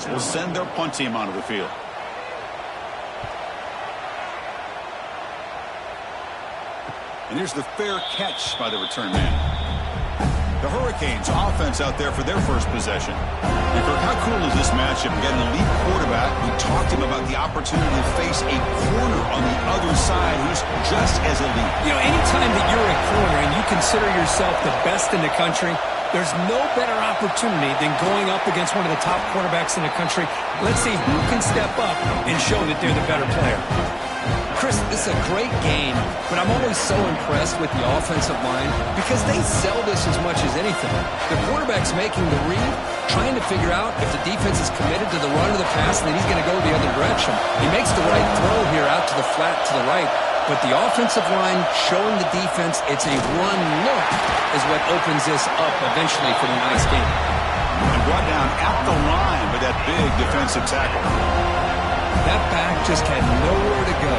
Lions will send their punt team onto the field. And here's the fair catch by the return man. The Hurricanes offense out there for their first possession. And Kirk, how cool is this matchup? We got an elite quarterback. We talked to him about the opportunity to face a corner on the other side who's just as elite. You know, anytime that you're a corner and you consider yourself the best in the country, there's no better opportunity than going up against one of the top quarterbacks in the country. Let's see who can step up and show that they're the better player. Chris, this is a great game, but I'm always so impressed with the offensive line because they sell this as much as anything. The quarterback's making the read, trying to figure out if the defense is committed to the run or the pass, and then he's going to go the other direction. He makes the right throw here out to the flat to the right, but the offensive line showing the defense it's a run look is what opens this up eventually for the nice game. And brought down at the line with that big defensive tackle. That back just had nowhere to go.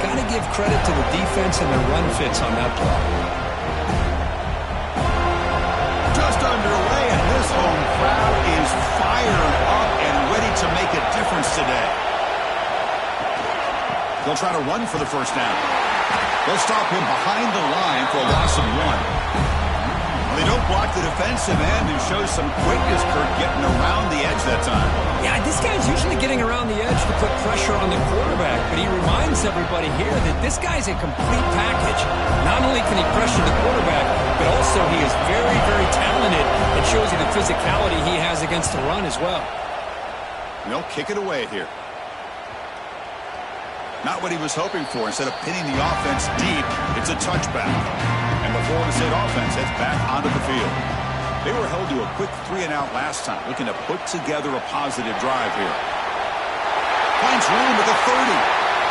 Got to give credit to the defense and their run fits on that play. Just underway, and this home crowd is fired up and ready to make a difference today. They'll try to run for the first down. They'll stop him behind the line for a loss of 1. They don't block the defensive end and show some quickness, Kirk, getting around the edge that time. Yeah, this guy's usually getting around the edge to put pressure on the quarterback, but he reminds everybody here that this guy's a complete package. Not only can he pressure the quarterback, but also he is very, very talented. It shows you the physicality he has against the run as well. They'll kick it away here. Not what he was hoping for. Instead of pinning the offense deep, it's a touchback. And the Florida State offense heads back onto the field. They were held to a quick 3-and-out last time, looking to put together a positive drive here. Finds room at the 30.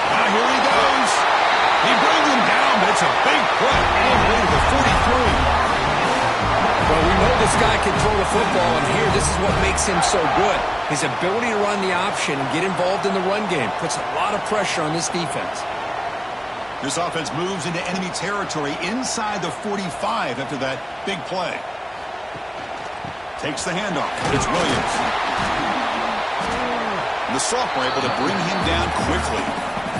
Now here he goes. He brings him down, but it's a big play all the way to the 43. Well, we know this guy can throw the football, and here, this is what makes him so good. His ability to run the option and get involved in the run game puts a lot of pressure on this defense. This offense moves into enemy territory inside the 45 after that big play. Takes the handoff. It's Williams. And the sophomore able to bring him down quickly.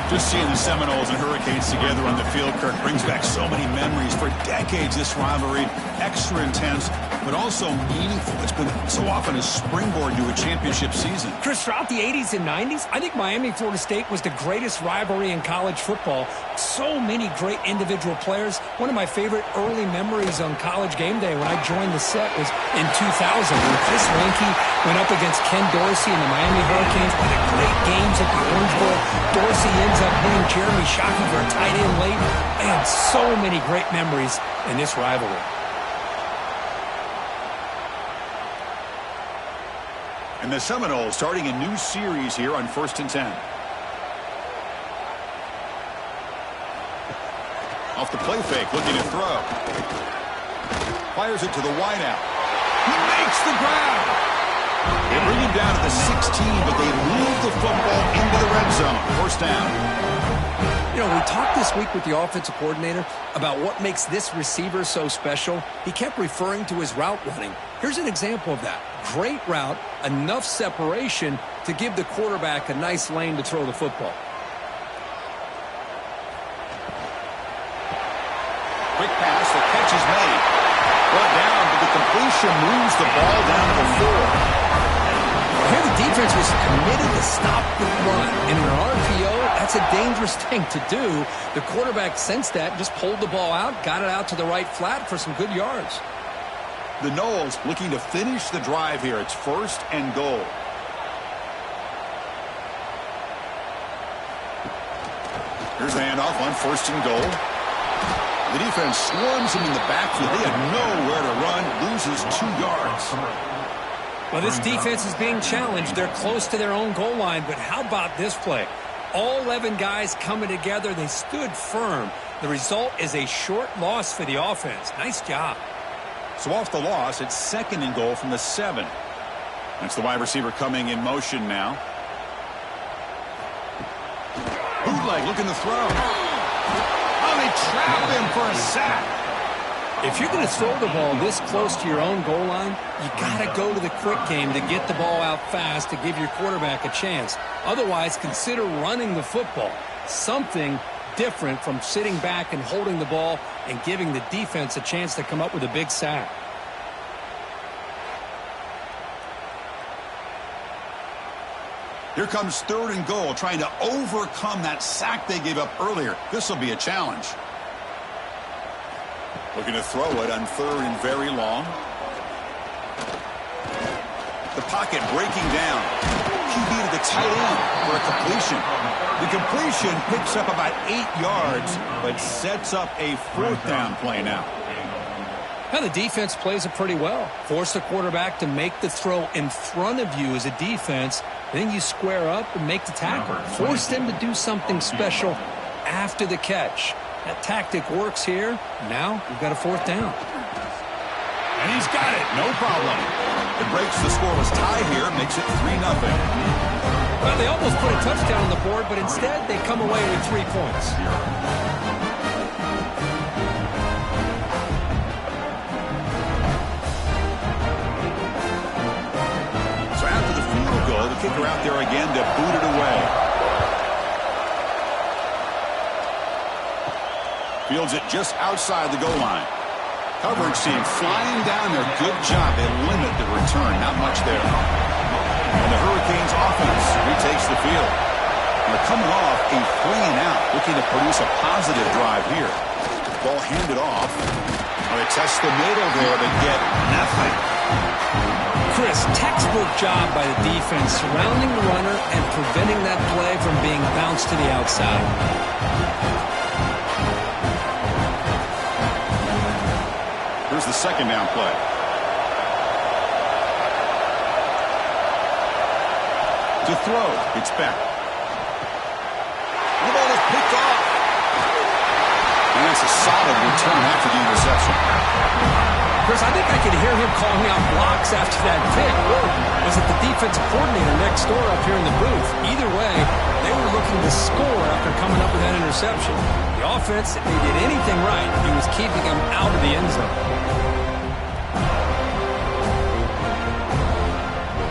Just seeing the Seminoles and Hurricanes together on the field, Kirk, brings back so many memories. For decades, this rivalry, extra intense, but also meaningful. It's been so often a springboard to a championship season. Chris, throughout the 80s and 90s, I think Miami-Florida State was the greatest rivalry in college football. So many great individual players. One of my favorite early memories on College Game Day when I joined the set was in 2000 when Chris Weinke went up against Ken Dorsey and the Miami Hurricanes. One of the great games at the Orange Bowl. Dorsey ends up hitting Jeremy Shockey for a tight end late. I had so many great memories in this rivalry. And the Seminoles starting a new series here on 1st and 10. Off the play fake, looking to throw. Fires it to the wideout. He makes the grab. They bring him down to the 16, but they move the football into the red zone. First down. You know, we talked this week with the offensive coordinator about what makes this receiver so special. He kept referring to his route running. Here's an example of that. Great route, enough separation to give the quarterback a nice lane to throw the football. Quick pass, the catch is made. Brought down, but the completion moves the ball down to the 4. Here the defense was committed to stop the run. And in an RPO, that's a dangerous thing to do. The quarterback sensed that, just pulled the ball out, got it out to the right flat for some good yards. The Noles looking to finish the drive here. It's 1st and goal. Here's the handoff on 1st and goal. The defense swarms him in the backfield. They have nowhere to run, loses 2 yards. Well, this defense is being challenged. They're close to their own goal line, but how about this play? All 11 guys coming together. They stood firm. The result is a short loss for the offense. Nice job. So off the loss, it's 2nd and goal from the 7. That's the wide receiver coming in motion now. Bootleg looking to throw. Oh, they trap him for a sack. If you're going to throw the ball this close to your own goal line, you got to go to the quick game to get the ball out fast to give your quarterback a chance. Otherwise, consider running the football. Something different from sitting back and holding the ball and giving the defense a chance to come up with a big sack. Here comes 3rd and goal, trying to overcome that sack they gave up earlier. This will be a challenge. Looking to throw it on 3rd and very long. The pocket breaking down. QB to the tight end for a completion. The completion picks up about 8 yards, but sets up a 4th down play now. Now the defense plays it pretty well. Force the quarterback to make the throw in front of you as a defense. Then you square up and make the tackle. Force them to do something special after the catch. That tactic works here. Now we've got a 4th down. And he's got it. No problem. It breaks the scoreless tie here. Makes it 3-0. Well, they almost put a touchdown on the board, but instead they come away with 3 points. So after the field goal, the kicker out there again to boot it away. Fields it just outside the goal line. Coverage team flying down there. Good job. They limit the return. Not much there. And the Hurricanes offense retakes the field. They're coming off a 3-and-out, looking to produce a positive drive here. Ball handed off. They test the middle there, but get nothing. Chris, textbook job by the defense surrounding the runner and preventing that play from being bounced to the outside. Here's the 2nd down play. To throw, it's back. The ball is picked off. And that's a solid return after the interception. Chris, I think I could hear him calling out blocks after that pick. Or was it the defensive coordinator next door up here in the booth? Either way, they were looking to score after coming up with that interception. The offense, if they did anything right, it was keeping them out of the end zone.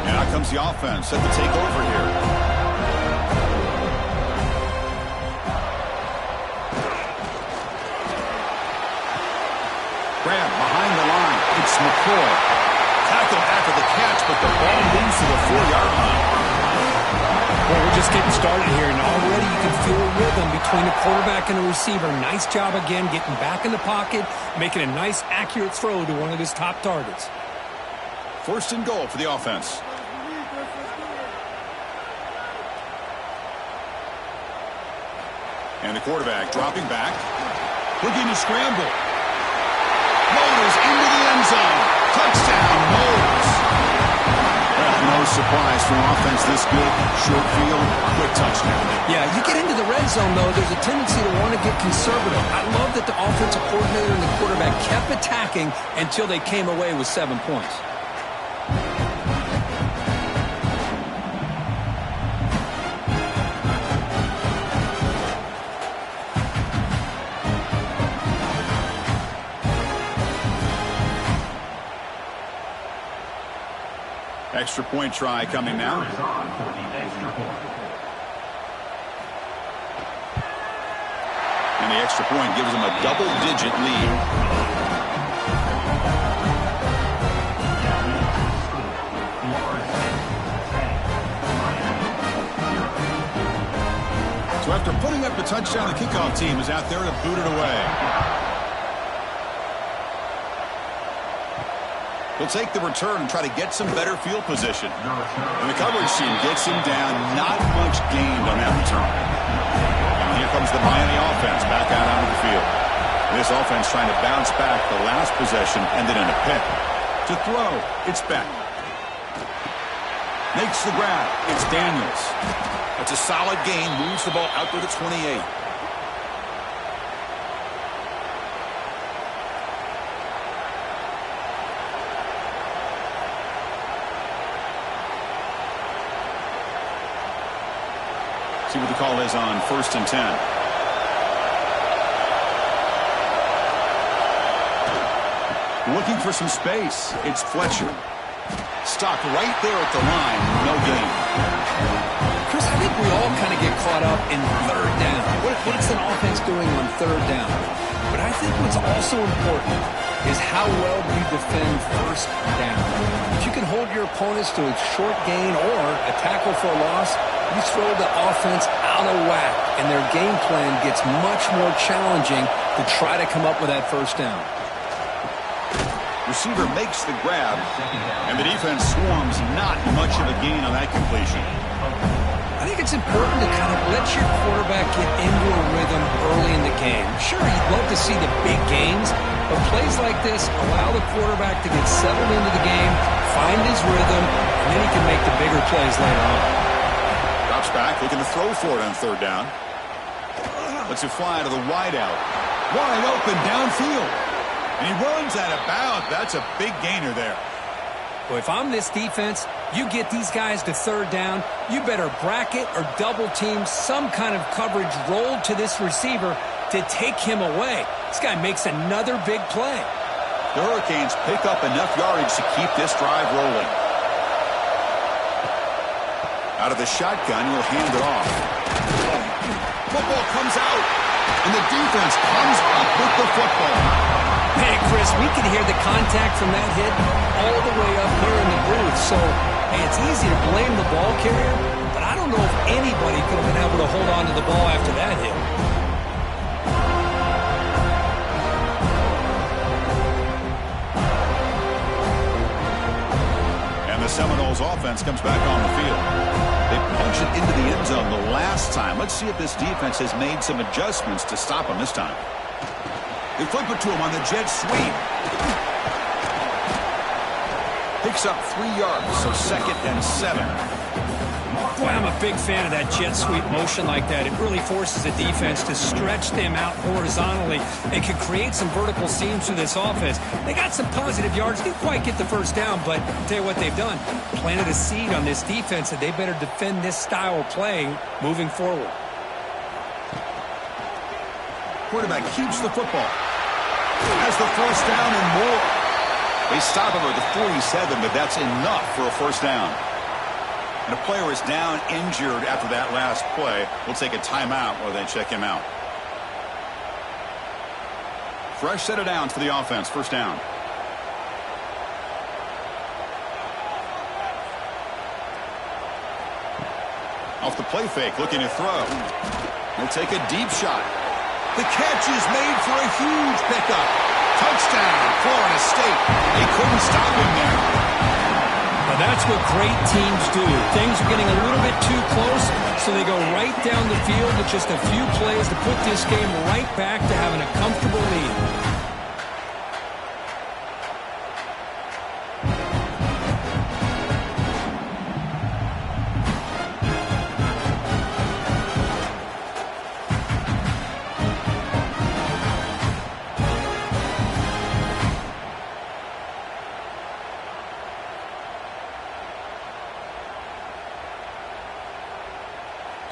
And out comes the offense set to take over here. Grab behind the line. It's McCoy. Tackled after the catch, but the ball moves to the 4-yard line. Well, we're just getting started here, and already you can feel a rhythm between the quarterback and the receiver. Nice job again getting back in the pocket, making a nice, accurate throw to one of his top targets. 1st and goal for the offense. And the quarterback dropping back, looking to scramble. Motors into the end zone. Touchdown, Motors. Well, no surprise for an offense this good. Short field, quick touchdown. Yeah, you get into the red zone, though, there's a tendency to want to get conservative. I love that the offensive coordinator and the quarterback kept attacking until they came away with 7 points. Extra point try coming now. And the extra point gives them a double-digit lead. So after putting up the touchdown, the kickoff team is out there to boot it away. He'll take the return and try to get some better field position. And the coverage team gets him down. Not much gained on that return. And here comes the Miami offense back out onto the field. This offense trying to bounce back. The last possession ended in a pick. To throw, it's Beck. Makes the grab. It's Daniels. That's a solid gain. Moves the ball out to the 28. See what the call is on 1st and 10. Looking for some space. It's Fletcher. Stopped right there at the line. No gain. Chris, I think we all kind of get caught up in third down. What's an offense doing on third down? But I think what's also important is how well do you defend first down. If you can hold your opponents to a short gain or a tackle for a loss, you throw the offense out of whack, and their game plan gets much more challenging to try to come up with that first down. Receiver makes the grab, and the defense swarms. Not much of a gain on that completion. I think it's important to kind of let your quarterback get into a rhythm early in the game. Sure, you'd love to see the big gains, but plays like this allow the quarterback to get settled into the game, find his rhythm, and then he can make the bigger plays later on. Drops back, looking to throw for it on third down. Lets it fly to the wideout. Wide open downfield. And he runs out of bounds. That's a big gainer there. Well, if I'm this defense, you get these guys to third down, you better bracket or double team some kind of coverage rolled to this receiver to take him away. This guy makes another big play. The Hurricanes pick up enough yardage to keep this drive rolling. Out of the shotgun, he'll hand it off. Football comes out, and the defense comes up with the football. Hey, Chris, we can hear the contact from that hit all the way up here in the booth. So, hey, it's easy to blame the ball carrier, but I don't know if anybody could have been able to hold on to the ball after that hit. And the Seminoles offense comes back on the field. They punch it into the end zone the last time. Let's see if this defense has made some adjustments to stop them this time. They flip it to him on the jet sweep. Picks up 3 yards, so 2nd and 7. Boy, I'm a big fan of that jet sweep motion like that. It really forces the defense to stretch them out horizontally. It can create some vertical seams through this offense. They got some positive yards. Didn't quite get the first down, but I'll tell you what they've done. Planted a seed on this defense that they better defend this style of play moving forward. Quarterback keeps the football. Has the first down and more. They stop him at the 47, but that's enough for a first down. And a player is down injured after that last play. We'll take a timeout while they check him out. Fresh set of downs for the offense. First down. Off the play fake, looking to throw. He'll take a deep shot. The catch is made for a huge pickup. Touchdown, Florida State. They couldn't stop him there. Now that's what great teams do. Things are getting a little bit too close, so they go right down the field with just a few plays to put this game right back to having a comfortable lead.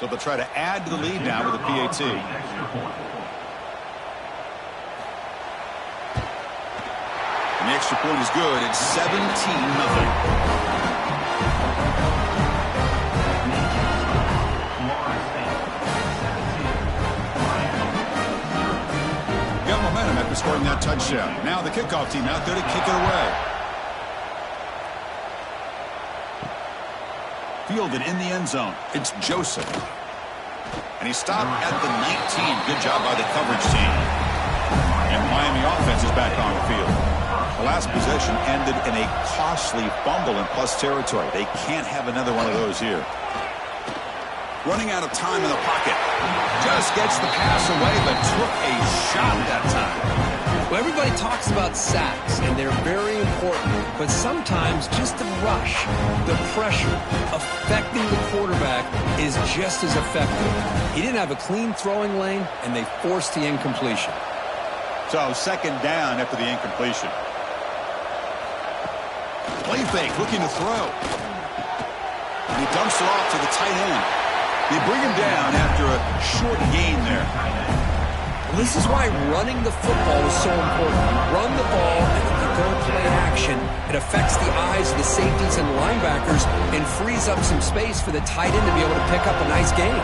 So they'll try to add to the lead now with a PAT. And the extra point is good. It's 17-0. Got momentum after scoring that touchdown. Now the kickoff team out there to kick it away. Fielded in the end zone. It's Joseph. And he stopped at the 19. Good job by the coverage team. And Miami offense is back on the field. The last possession ended in a costly fumble in plus territory. They can't have another one of those here. Running out of time in the pocket. Just gets the pass away, but took a shot that time. Well, everybody talks about sacks, and they're very important, but sometimes just the rush, the pressure, affecting the quarterback is just as effective. He didn't have a clean throwing lane, and they forced the incompletion. So, second down after the incompletion. Play fake, looking to throw. And he dumps it off to the tight end. They bring him down after a short gain there. This is why running the football is so important. You run the ball, and if you their play action, it affects the eyes of the safeties and linebackers and frees up some space for the tight end to be able to pick up a nice gain.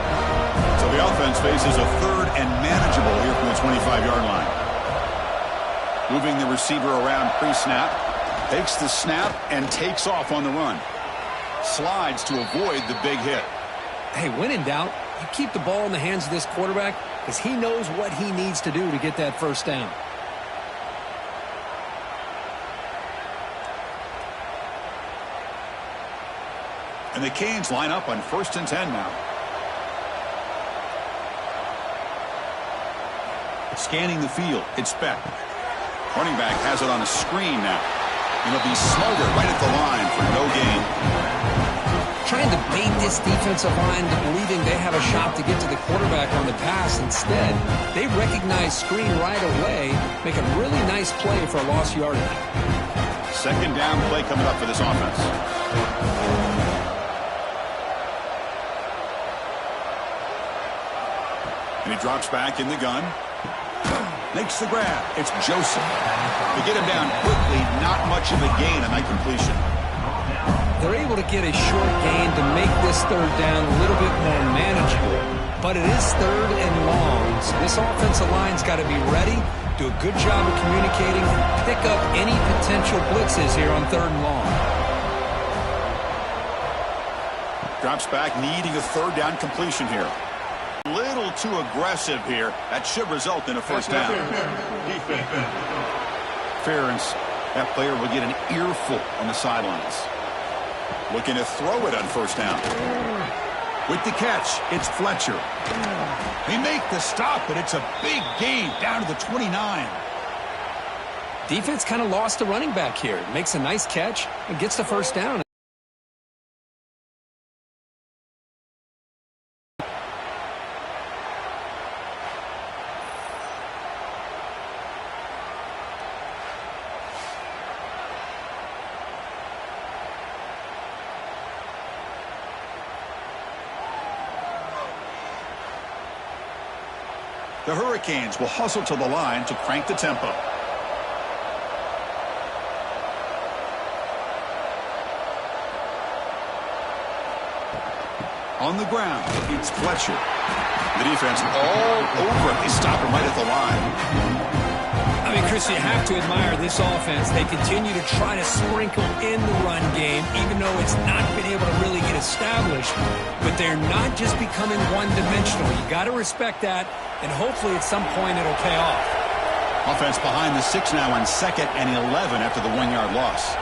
So the offense faces a third and manageable here from the 25-yard line. Moving the receiver around pre-snap. Takes the snap and takes off on the run. Slides to avoid the big hit. Hey, when in doubt, you keep the ball in the hands of this quarterback because he knows what he needs to do to get that first down. And the Canes line up on 1st and 10 now. Scanning the field, it's Beck. Running back has it on a screen now. And he'll be smothered right at the line for no gain. Trying to bait this defensive line to believing they have a shot to get to the quarterback on the pass. Instead, they recognize screen right away, make a really nice play for a lost yardage. 2nd down play coming up for this offense. And he drops back in the gun. Makes the grab. It's Joseph. They get him down quickly. Not much of a gain on that completion. They're able to get a short gain to make this 3rd down a little bit more manageable. But it is 3rd and long, so this offensive line's got to be ready, do a good job of communicating, and pick up any potential blitzes here on 3rd and long. Drops back, needing a 3rd down completion here. A little too aggressive here. That should result in a 1st down. Ferentz, that player will get an earful on the sidelines. Looking to throw it on 1st down. With the catch, it's Fletcher. They make the stop, but it's a big gain down to the 29. Defense kind of lost the running back here. Makes a nice catch and gets the 1st down. The Hurricanes will hustle to the line to crank the tempo. On the ground, it's Fletcher. The defense all over him. They stop him right at the line. I mean, Chris, you have to admire this offense. They continue to try to sprinkle in the run game, even though it's not been able to really get established. But they're not just becoming one-dimensional. You got to respect that, and hopefully at some point it'll pay off. Offense behind the 6 now on 2nd and 11 after the 1-yard loss.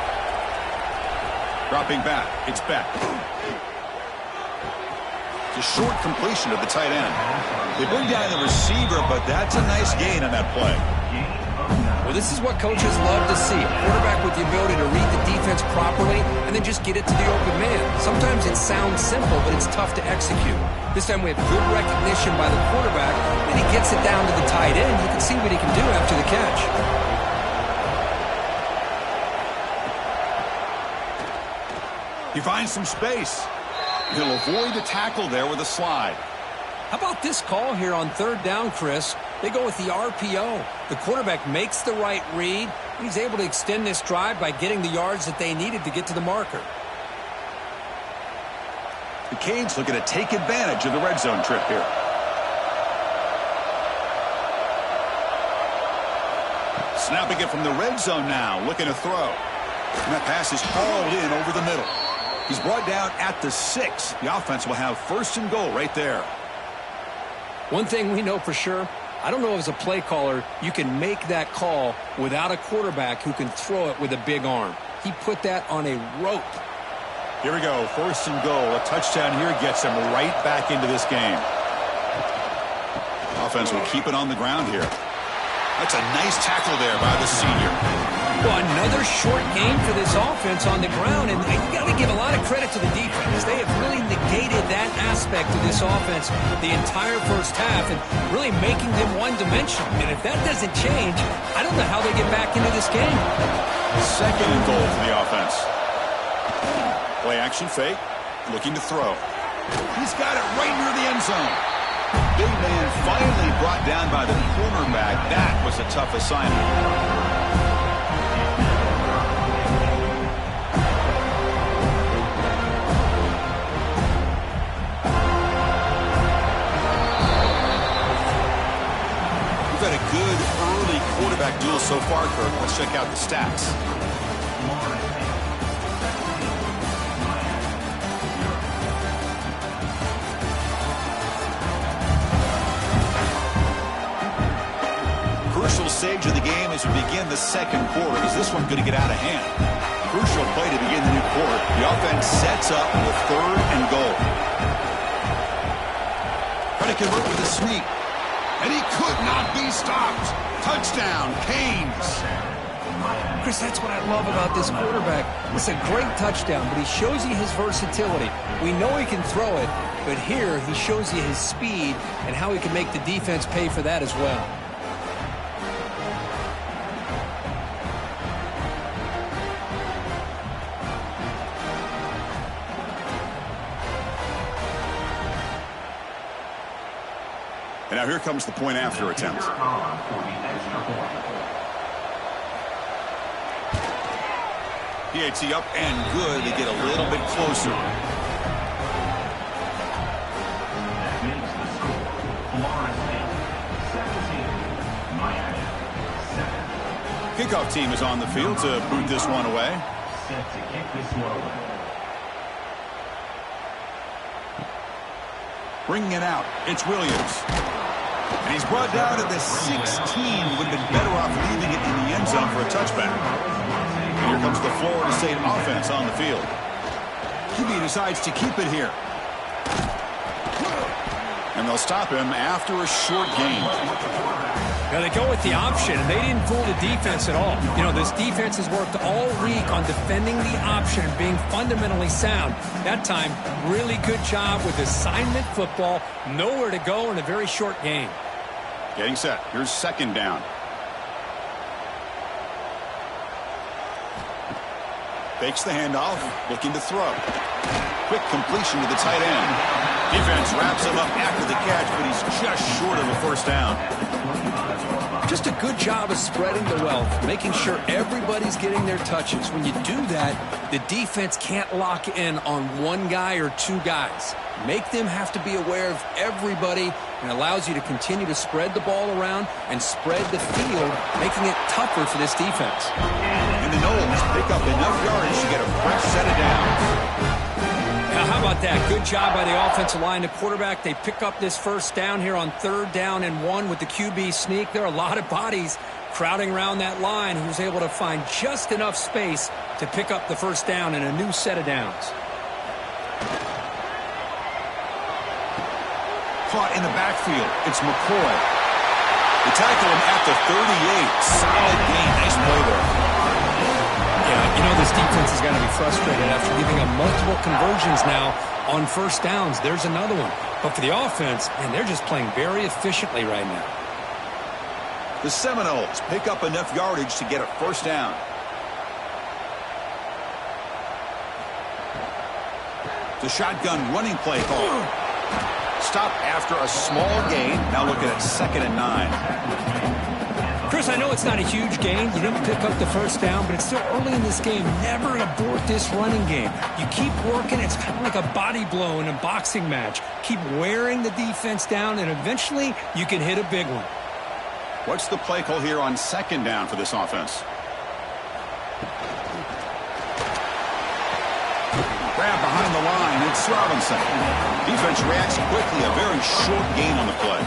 Dropping back, it's Beck. It's a short completion to the tight end. They bring down the receiver, but that's a nice gain on that play. Well, this is what coaches love to see. A quarterback with the ability to read the defense properly and then just get it to the open man. Sometimes it sounds simple, but it's tough to execute. This time we have good recognition by the quarterback, and he gets it down to the tight end. You can see what he can do after the catch. He finds some space. He'll avoid the tackle there with a slide. How about this call here on 3rd down, Chris? They go with the RPO. The quarterback makes the right read. He's able to extend this drive by getting the yards that they needed to get to the marker. The Canes looking to take advantage of the red zone trip here. Snapping it from the red zone now, looking to throw. And that pass is hauled in over the middle. He's brought down at the 6. The offense will have 1st and goal right there. One thing we know for sure, I don't know as a play caller, you can make that call without a quarterback who can throw it with a big arm. He put that on a rope. Here we go, 1st and goal. A touchdown here gets him right back into this game. Offense will keep it on the ground here. That's a nice tackle there by the senior. Well, another short game for this offense on the ground, and you got to give a lot of credit to the defense. They have really negated that aspect of this offense the entire first half and really making them one-dimensional. And if that doesn't change, I don't know how they get back into this game. 2nd and goal for the offense. Play action fake, looking to throw. He's got it right near the end zone. Big man finally brought down by the cornerback. That was a tough assignment. quarterback duel so far, Kirk. Let's check out the stats. Crucial stage of the game as we begin the second quarter. Is this one going to get out of hand? Crucial play to begin the new quarter. The offense sets up with 3rd and goal. Trying to convert with a sneak. And he could not be stopped. Touchdown, Canes. Chris, that's what I love about this quarterback. It's a great touchdown, but he shows you his versatility. We know he can throw it, but here he shows you his speed and how he can make the defense pay for that as well. And now here comes the point after attempt. PAT up and good. They get a little bit closer. Kickoff team is on the field to boot this one away. Set to kick this one away. Bringing it out, it's Williams. And he's brought down to the 16. Would have been better off leaving it in the end zone for a touchback. And here comes the Florida State offense on the field. QB decides to keep it here. And they'll stop him after a short gain. Now they go with the option, and they didn't fool the defense at all. You know, this defense has worked all week on defending the option and being fundamentally sound. That time, really good job with assignment football. Nowhere to go in a very short game. Getting set. Here's 2nd down. Fakes the handoff, looking to throw. Quick completion to the tight end. Defense wraps him up after the catch, but he's just short of a 1st down. Just a good job of spreading the wealth, making sure everybody's getting their touches. When you do that, the defense can't lock in on one guy or 2 guys. Make them have to be aware of everybody, and allows you to continue to spread the ball around and spread the field, making it tougher for this defense. And the Noles pick up enough yardage to get a fresh set of downs. Now, how about that? Good job by the offensive line. The quarterback, they pick up this 1st down here on 3rd down and 1 with the QB sneak. There are a lot of bodies crowding around that line. He was able to find just enough space to pick up the 1st down and a new set of downs. Caught in the backfield. It's McCoy. They tackle him at the 38. Solid gain. Nice play there. Yeah, you know, this defense has got to be frustrated after giving up multiple conversions now on 1st downs. There's another one. But for the offense, man, they're just playing very efficiently right now. The Seminoles pick up enough yardage to get a 1st down. The shotgun running play call. Stop after a small gain. Now looking at 2nd and 9. Chris, I know it's not a huge gain. You didn't pick up the 1st down, but it's still early in this game. Never abort this running game. You keep working. It's kind of like a body blow in a boxing match. Keep wearing the defense down, and eventually you can hit a big one. What's the play call here on 2nd down for this offense? Grab behind the line. It's Robinson. Defense reacts quickly. A very short gain on the play.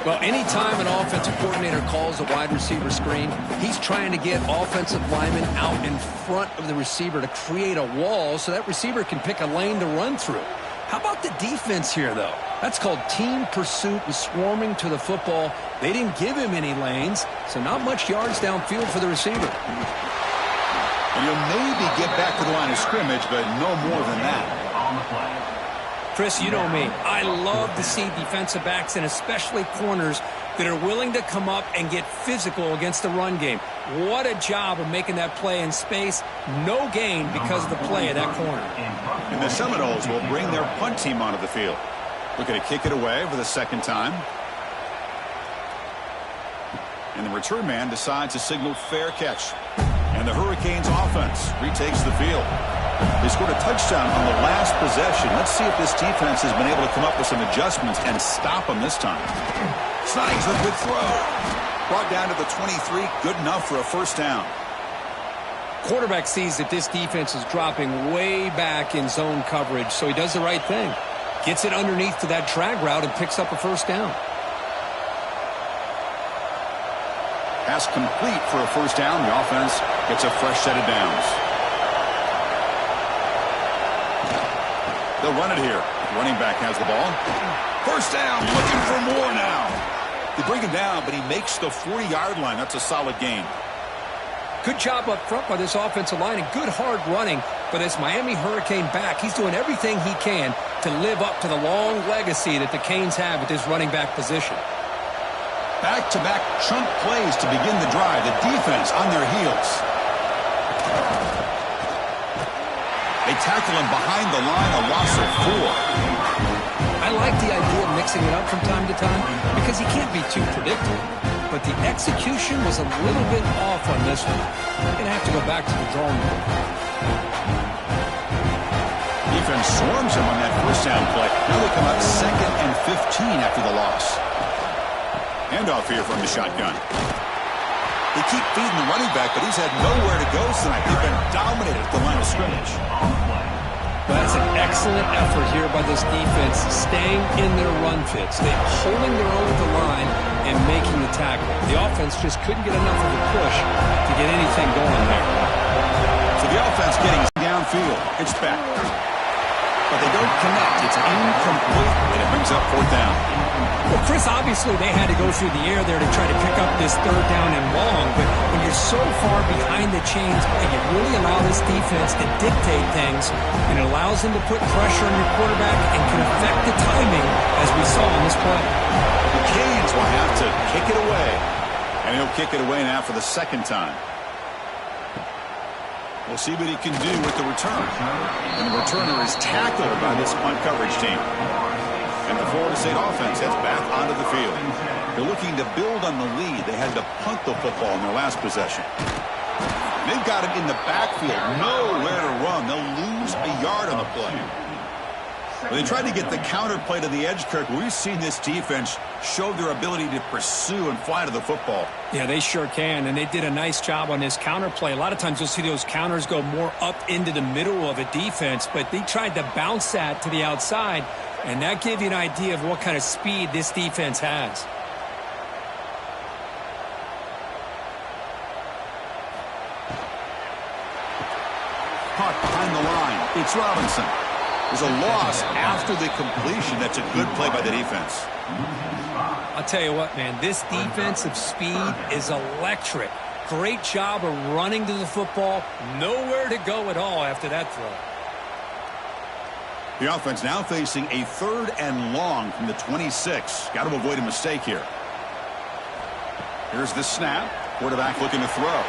Well, anytime an offensive coordinator calls a wide receiver screen, he's trying to get offensive linemen out in front of the receiver to create a wall so that receiver can pick a lane to run through. How about the defense here, though? That's called team pursuit and swarming to the football. They didn't give him any lanes, so not much yards downfield for the receiver. And you'll maybe get back to the line of scrimmage, but no more than that. On the play. Chris, you know me. I love to see defensive backs and especially corners that are willing to come up and get physical against the run game. What a job of making that play in space. No gain because of the play of that corner. And the Seminoles will bring their punt team onto the field. Looking to kick it away for the 2nd time. And the return man decides to signal fair catch. And the Hurricanes offense retakes the field. They scored a touchdown on the last possession. Let's see if this defense has been able to come up with some adjustments and stop them this time. Snipes a good throw. Brought down to the 23, good enough for a first down. Quarterback sees that this defense is dropping way back in zone coverage, so he does the right thing. Gets it underneath to that drag route and picks up a first down. Pass complete for a first down. The offense gets a fresh set of downs. They'll run it here. Running back has the ball. First down, looking for more now. They bring him down, but he makes the 40-yard line. That's a solid gain. Good job up front by this offensive line and good hard running for this Miami Hurricane back. He's doing everything he can to live up to the long legacy that the Canes have at this running back position. Back-to-back chunk plays to begin the drive. The defense on their heels. They tackle him behind the line, a loss of 4. I like the idea of mixing it up from time to time because he can't be too predictable. But the execution was a little bit off on this one. Going to have to go back to the drawing board. Defense swarms him on that first down play. Now they come up 2nd and 15 after the loss. Handoff here from the shotgun. They keep feeding the running back, but he's had nowhere to go tonight. They've been dominated at the line of scrimmage. That's an excellent effort here by this defense, staying in their run fits. They're holding their own at the line and making the tackle. The offense just couldn't get enough of a push to get anything going there. So the offense getting downfield. It's back. But they don't connect. It's incomplete, and it brings up 4th down. Well, Chris, obviously they had to go through the air there to try to pick up this 3rd down and long, but when you're so far behind the chains, you really allow this defense to dictate things, and it allows them to put pressure on your quarterback and can affect the timing, as we saw on this play. The Canes will have to kick it away, and he'll kick it away now for the 2nd time. We'll see what he can do with the return. And the returner is tackled by this punt coverage team. And the Florida State offense heads back onto the field. They're looking to build on the lead. They had to punt the football in their last possession. They've got him in the backfield. Nowhere to run. They'll lose a yard on the play. When they tried to get the counter play to the edge, Kirk, we've seen this defense show their ability to pursue and fly to the football. Yeah, they sure can, and they did a nice job on this counter play. A lot of times you'll see those counters go more up into the middle of a defense, but they tried to bounce that to the outside, and that gave you an idea of what kind of speed this defense has. Caught behind the line. It's Robinson. There's a loss after the completion. That's a good play by the defense. I'll tell you what, man, this defensive speed is electric. Great job of running to the football. Nowhere to go at all after that throw. The offense now facing a 3rd and long from the 26. Got to avoid a mistake here. Here's the snap. Quarterback looking to throw.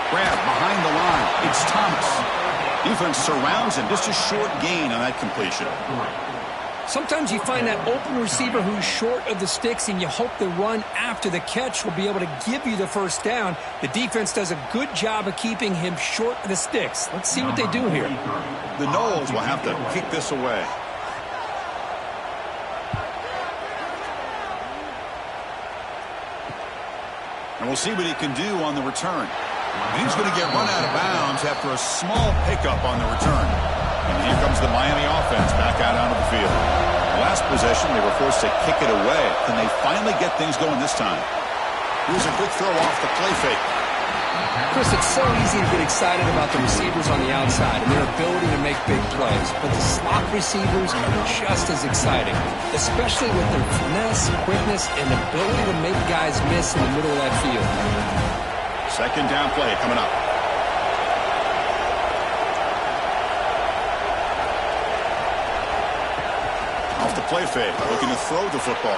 Grab behind the line. It's Thomas. Defense surrounds him. Just a short gain on that completion. Sometimes you find that open receiver who's short of the sticks, and you hope the run after the catch will be able to give you the first down. The defense does a good job of keeping him short of the sticks. Let's see what they do here. The Noles will have to kick this away. And we'll see what he can do on the return. And he's going to get run out of bounds after a small pickup on the return. And here comes the Miami offense back out onto the field. Last possession, they were forced to kick it away. Can they finally get things going this time? Here's a quick throw off the play fake. Chris, it's so easy to get excited about the receivers on the outside and their ability to make big plays. But the slot receivers are just as exciting, especially with their finesse, quickness, and ability to make guys miss in the middle of that field. 2nd down play coming up. Off the play fake, looking to throw the football.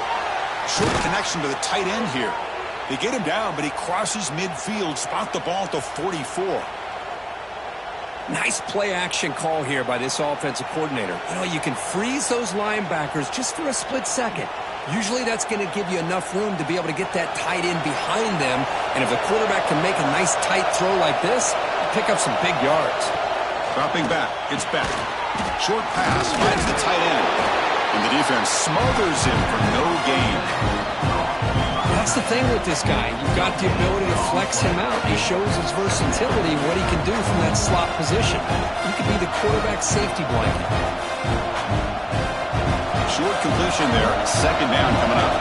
Short connection to the tight end here. They get him down, but he crosses midfield, spot the ball at the 44. Nice play-action call here by this offensive coordinator. You know, you can freeze those linebackers just for a split second. Usually that's going to give you enough room to be able to get that tight end behind them. And if the quarterback can make a nice tight throw like this, pick up some big yards. Dropping back, it's back. Short pass, finds the tight end. And the defense smothers him for no gain. That's the thing with this guy. You've got the ability to flex him out. He shows his versatility, what he can do from that slot position. He could be the quarterback safety blanket. Short completion there. Second down coming up.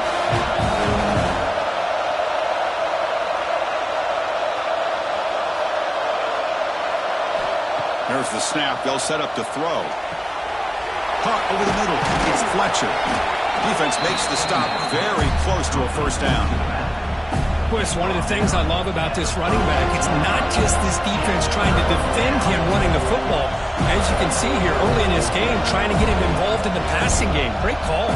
There's the snap. They'll set up to throw. Caught over the middle. It's Fletcher. Defense makes the stop very close to a first down. Chris, one of the things I love about this running back, it's not just this defense trying to defend him running the football. As you can see here early in this game, trying to get him involved in the passing game. Great call.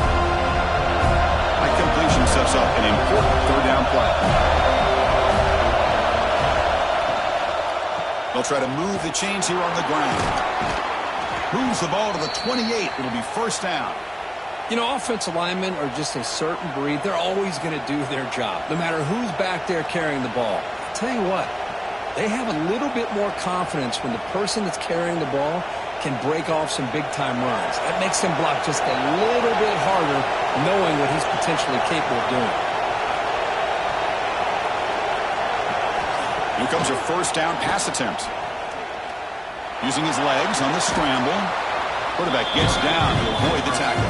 That completion sets up an important third down play. They'll try to move the chains here on the ground. Moves the ball to the 28. It'll be first down. You know, offensive linemen are just a certain breed. They're always going to do their job, no matter who's back there carrying the ball. I'll tell you what, they have a little bit more confidence when the person that's carrying the ball can break off some big-time runs. That makes them block just a little bit harder, knowing what he's potentially capable of doing. Here comes a first down pass attempt. Using his legs on the scramble. Quarterback gets down to avoid the tackle.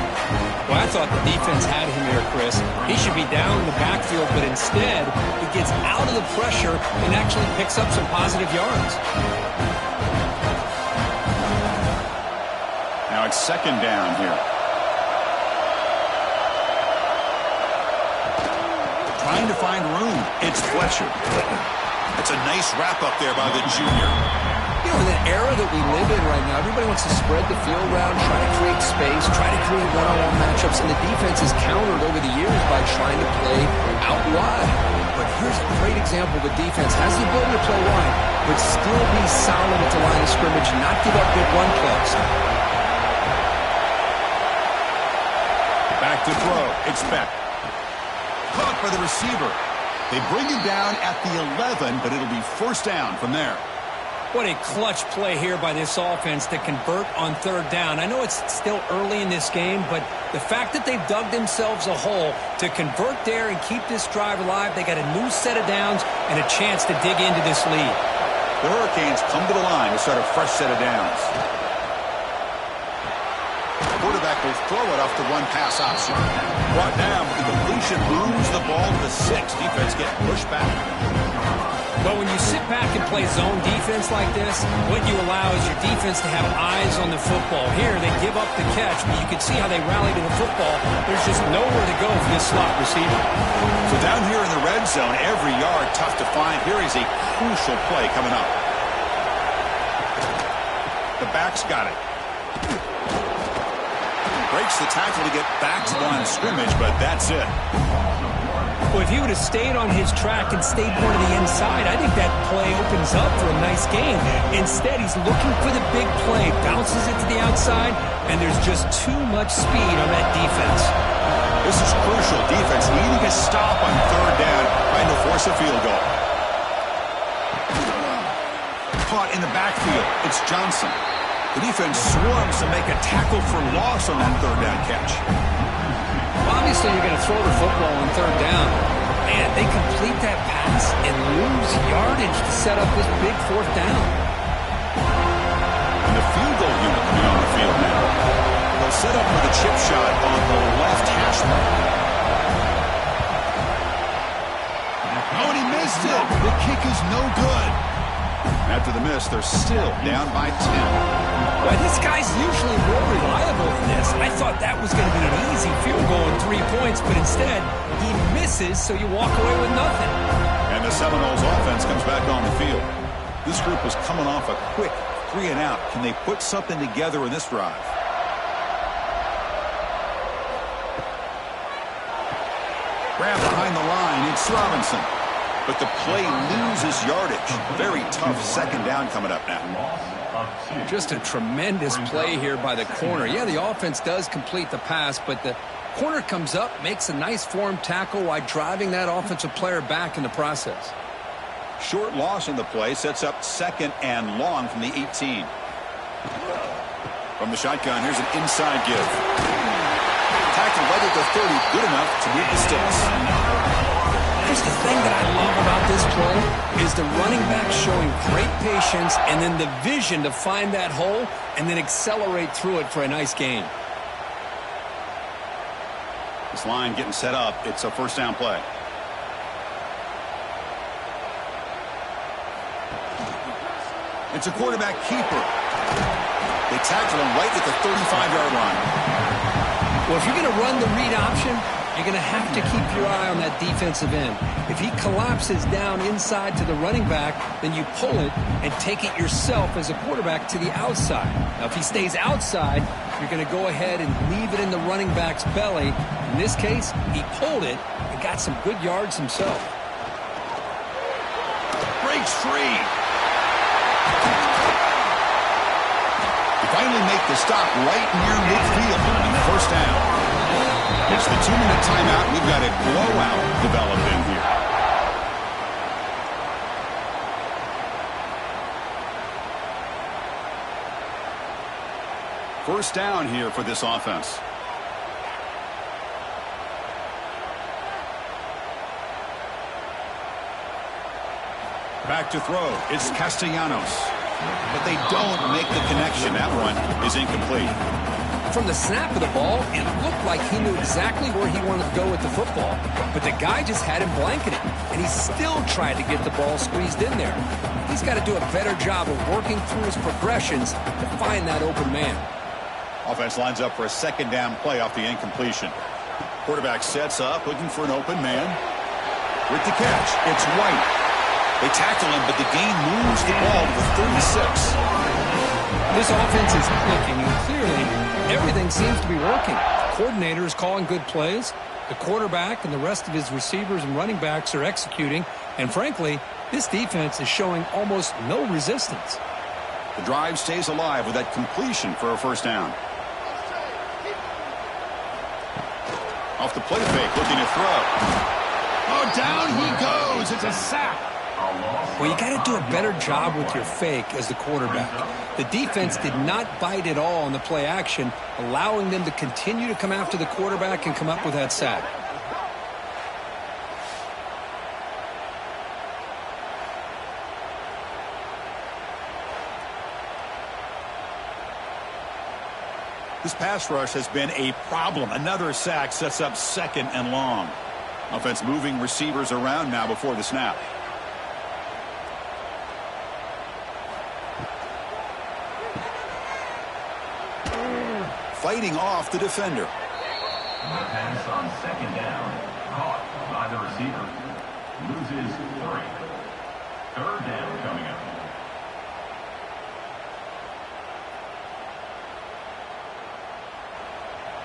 Well, I thought the defense had him here, Chris. He should be down in the backfield, but instead, he gets out of the pressure and actually picks up some positive yards. Now it's second down here. Trying to find room. It's Fletcher. It's a nice wrap up there by the junior. You know, in the era that we live in right now, everybody wants to spread the field around, try to create space, try to create one-on-one matchups, and the defense has countered over the years by trying to play out wide. But here's a great example of a defense has the ability to play wide, but still be solid at the line of scrimmage and not give up big run plays. Back to throw. It's Beck. Caught by the receiver. They bring him down at the 11, but it'll be first down from there. What a clutch play here by this offense to convert on third down. I know it's still early in this game, but the fact that they've dug themselves a hole to convert there and keep this drive alive, they got a new set of downs and a chance to dig into this lead. The Hurricanes come to the line to start a fresh set of downs. The quarterback will throw it off the run pass option. Brought down, but the completion moves the ball to the 6. Defense getting pushed back. But when you sit back and play zone defense like this, what you allow is your defense to have eyes on the football. Here, they give up the catch, but you can see how they rally to the football. There's just nowhere to go for this slot receiver. So down here in the red zone, every yard tough to find. Here is a crucial play coming up. The back's got it. Breaks the tackle to get back to the line of scrimmage, but that's it. Well, if he would have stayed on his track and stayed more to the inside, I think that play opens up for a nice game. Instead, he's looking for the big play, bounces it to the outside, and there's just too much speed on that defense. This is crucial. Defense needing a stop on third down, trying to force a field goal. Caught in the backfield. It's Johnson. The defense swarms to make a tackle for loss on that third down catch. Obviously, you're going to throw the football on third down. Man, they complete that pass and lose yardage to set up this big fourth down. And the field goal unit coming on the field now. They'll set up with a chip shot on the left hash mark. Oh, and he missed it. The kick is no good. After the miss, they're still down by 10. Well, this guy's usually more reliable than this. I thought that was going to be an easy field goal and 3 points, but instead, he misses, so you walk away with nothing. And the Seminoles offense comes back on the field. This group was coming off a quick 3 and out. Can they put something together in this drive? Grab behind the line, it's Robinson. But the play loses yardage. Very tough second down coming up now. Just a tremendous play here by the corner. Yeah, the offense does complete the pass, but the corner comes up, makes a nice form tackle while driving that offensive player back in the process. Short loss in the play sets up second and long from the 18. From the shotgun, here's an inside give. Tackle right at the 30, good enough to move the sticks. Here's the thing that I love about this play is the running back showing great patience and then the vision to find that hole and then accelerate through it for a nice gain. This line getting set up. It's a first down play. It's a quarterback keeper. They tackle him right at the 35-yard line. Well, if you're going to run the read option, you're going to have to keep your eye on that defensive end. If he collapses down inside to the running back, then you pull it and take it yourself as a quarterback to the outside. Now, if he stays outside, you're going to go ahead and leave it in the running back's belly. In this case, he pulled it and got some good yards himself. Breaks free. They finally make the stop right near midfield on first down. It's the 2-minute timeout. We've got a blowout developing here. First down here for this offense. Back to throw. It's Castellanos. But they don't make the connection. That one is incomplete. From the snap of the ball, it looked like he knew exactly where he wanted to go with the football. But the guy just had him blanketed, and he still tried to get the ball squeezed in there. He's got to do a better job of working through his progressions to find that open man. Offense lines up for a second down play off the incompletion. Quarterback sets up, looking for an open man. With the catch, it's White. They tackle him, but the gain moves the ball to the 36. This offense is clicking, and clearly everything seems to be working. The coordinator is calling good plays. The quarterback and the rest of his receivers and running backs are executing. And frankly, this defense is showing almost no resistance. The drive stays alive with that completion for a first down. Off the play fake, looking to throw. Oh, down he goes. It's a sack. Well, you got to do a better job with your fake as the quarterback. The defense did not bite at all on the play action, allowing them to continue to come after the quarterback and come up with that sack. This pass rush has been a problem. Another sack sets up second and long. Offense moving receivers around now before the snap. Fighting off the defender. The pass on second down, caught by the receiver. Loses 3. Third down coming up.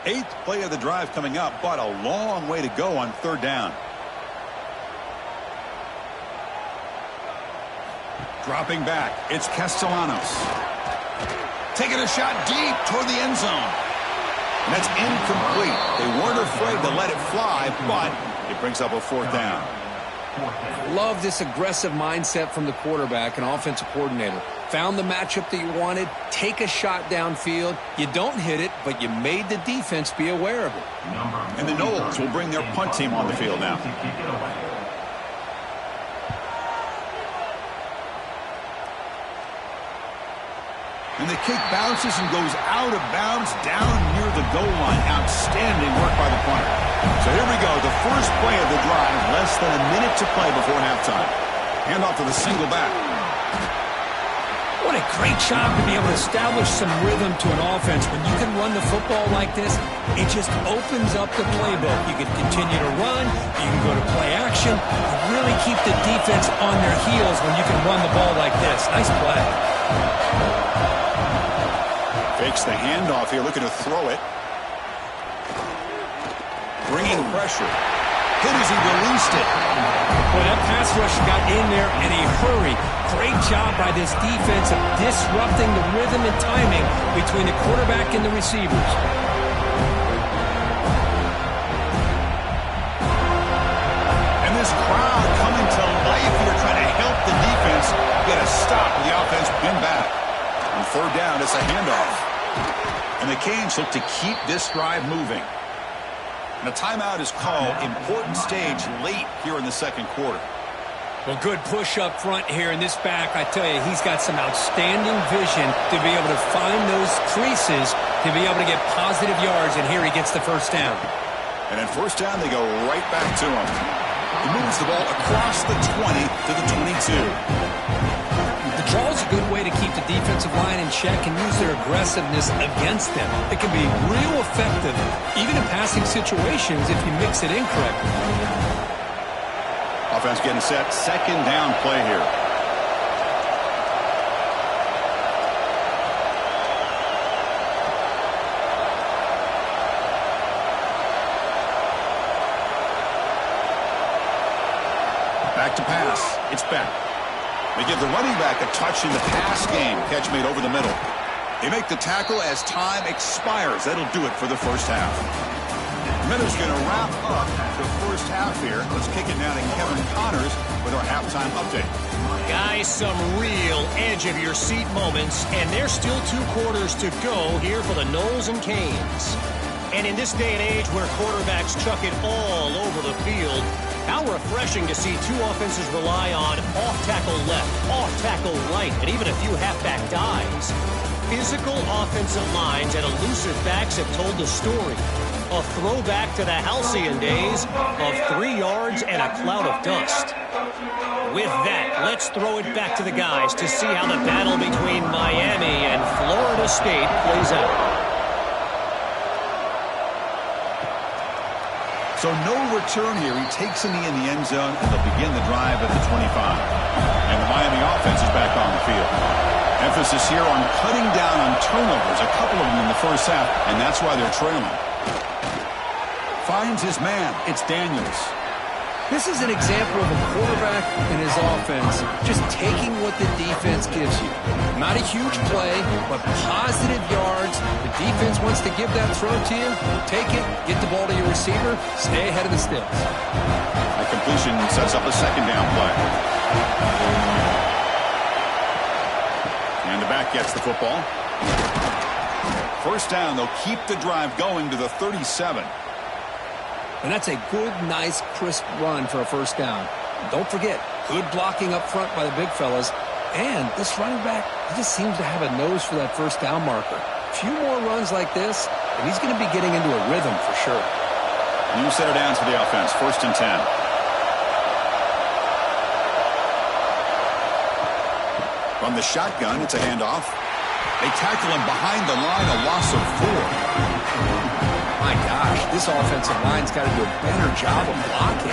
Eighth play of the drive coming up, but a long way to go on third down. Dropping back, it's Castellanos. Taking a shot deep toward the end zone. And that's incomplete. They weren't afraid to let it fly, but it brings up a fourth down. Love this aggressive mindset from the quarterback and offensive coordinator. Found the matchup that you wanted, take a shot downfield. You don't hit it, but you made the defense be aware of it. And the Knowles will bring their punt team on the field now. And the kick bounces and goes out of bounds down near the goal line. Outstanding work by the punter. So here we go, the first play of the drive, less than a minute to play before halftime. Handoff to the single back. What a great job to be able to establish some rhythm to an offense. When you can run the football like this, it just opens up the playbook. You can continue to run, you can go to play action, you really keep the defense on their heels when you can run the ball like this. Nice play. Fakes the handoff here, looking to throw it. Bringing pressure. Hit as he released it. Well, that pass rush got in there in a hurry. Great job by this defense of disrupting the rhythm and timing between the quarterback and the receivers. And this crowd coming to life here trying to help the defense get a stop with the offense pinned back. On third down, it's a handoff. And the Canes look to keep this drive moving. And a timeout is called. Important stage late here in the second quarter. Well, good push up front here in this back. I tell you, he's got some outstanding vision to be able to find those creases, to be able to get positive yards, and here he gets the first down. And then first down, they go right back to him. He moves the ball across the 20 to the 22. The draw is a good way to keep the defensive line in check and use their aggressiveness against them. It can be real effective, even in passing situations, if you mix it in correctly. Offense getting set. Second down play here. Back to pass. It's back. They give the running back a touch in the pass game. Catch made over the middle. They make the tackle as time expires. That'll do it for the first half. Miller's going to wrap up the first half here. Let's kick it now to Kevin Connors with our halftime update. Guys, some real edge-of-your-seat moments, and there's still 2 quarters to go here for the Noles and Canes. And in this day and age where quarterbacks chuck it all over the field, how refreshing to see 2 offenses rely on off-tackle left, off-tackle right, and even a few halfback dives. Physical offensive lines and elusive backs have told the story. A throwback to the halcyon days of 3 yards and a cloud of dust. With that, let's throw it back to the guys to see how the battle between Miami and Florida State plays out. So no return here. He takes in the end zone, and they'll begin the drive at the 25. And the Miami offense is back on the field. Emphasis here on cutting down on turnovers, a couple of them in the first half, and that's why they're trailing. Finds his man. It's Daniels. This is an example of a quarterback and his offense just taking what the defense gives you. Not a huge play, but positive yards. The defense wants to give that throw to you. Take it, get the ball to your receiver, stay ahead of the sticks. The completion sets up a second down play. And the back gets the football. First down, they'll keep the drive going to the 37. And that's a good, nice, crisp run for a first down. Don't forget, good blocking up front by the big fellas. And this running back, he just seems to have a nose for that first down marker. A few more runs like this, and he's going to be getting into a rhythm for sure. New set of downs for the offense. First and 10. From the shotgun, it's a handoff. They tackle him behind the line, a loss of 4. My gosh, this offensive line's got to do a better job of blocking.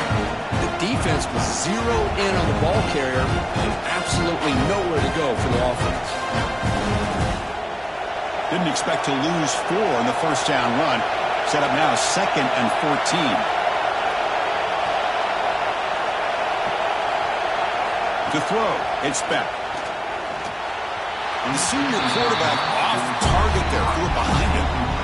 The defense was zeroed in on the ball carrier and absolutely nowhere to go for the offense. Didn't expect to lose 4 in the first down run. Set up now second and 14. To throw, it's Beck. And the senior quarterback off target there, threw it behind him.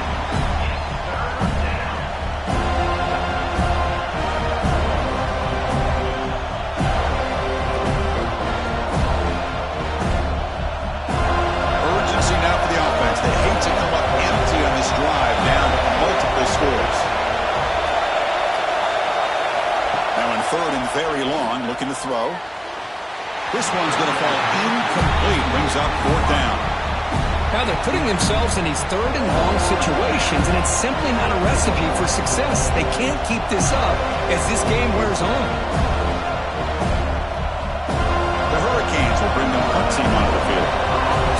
Now for the offense. They hate to come up empty on this drive, down multiple scores. Now in third and very long, looking to throw. This one's going to fall incomplete. Brings up fourth down. Now they're putting themselves in these third and long situations, and it's simply not a recipe for success. They can't keep this up as this game wears on. The Hurricanes will bring the punt team onto the field.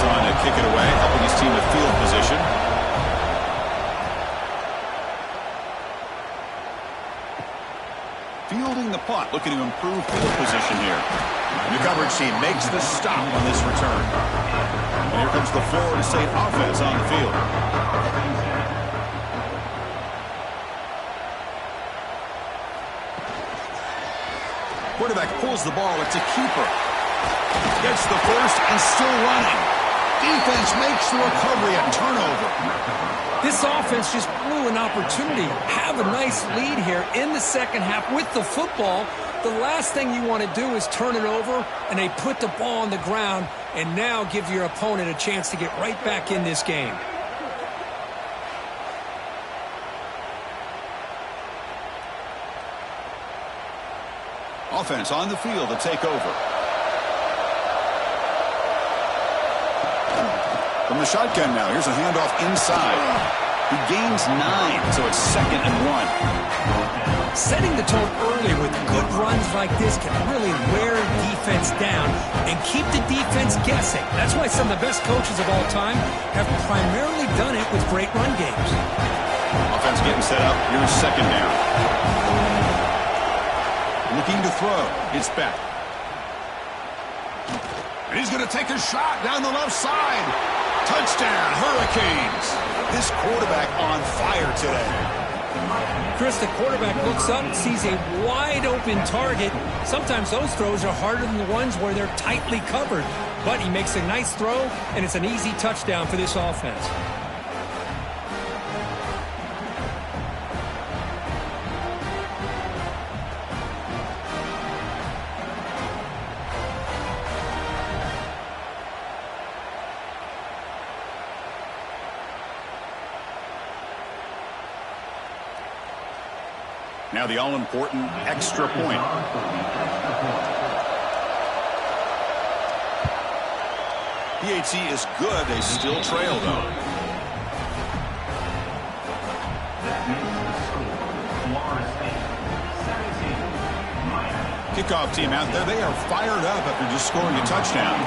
Trying to kick it away, helping his team with field position. Fielding the punt, looking to improve field position here. And the coverage team makes the stop on this return. And here comes the Florida State offense on the field. Quarterback pulls the ball. It's a keeper. Gets the first and still running. Defense makes the recovery, a turnover. This offense just blew an opportunity. Have a nice lead here in the second half with the football. The last thing you want to do is turn it over, and they put the ball on the ground and now give your opponent a chance to get right back in this game. Offense on the field to take over. From the shotgun now, here's a handoff inside. He gains 9, so it's 2nd and 1. Setting the tone early with good runs like this can really wear defense down and keep the defense guessing. That's why some of the best coaches of all time have primarily done it with great run games. Offense getting set up. Here's 2nd down. Looking to throw. It's back. And he's going to take a shot down the left side. Touchdown, Hurricanes. This quarterback on fire today. Chris, the quarterback looks up, sees a wide-open target. Sometimes those throws are harder than the ones where they're tightly covered. But he makes a nice throw, and it's an easy touchdown for this offense. Now the all-important extra point. PAT is good. They still trail, though. Kickoff team out there. They are fired up after just scoring a touchdown.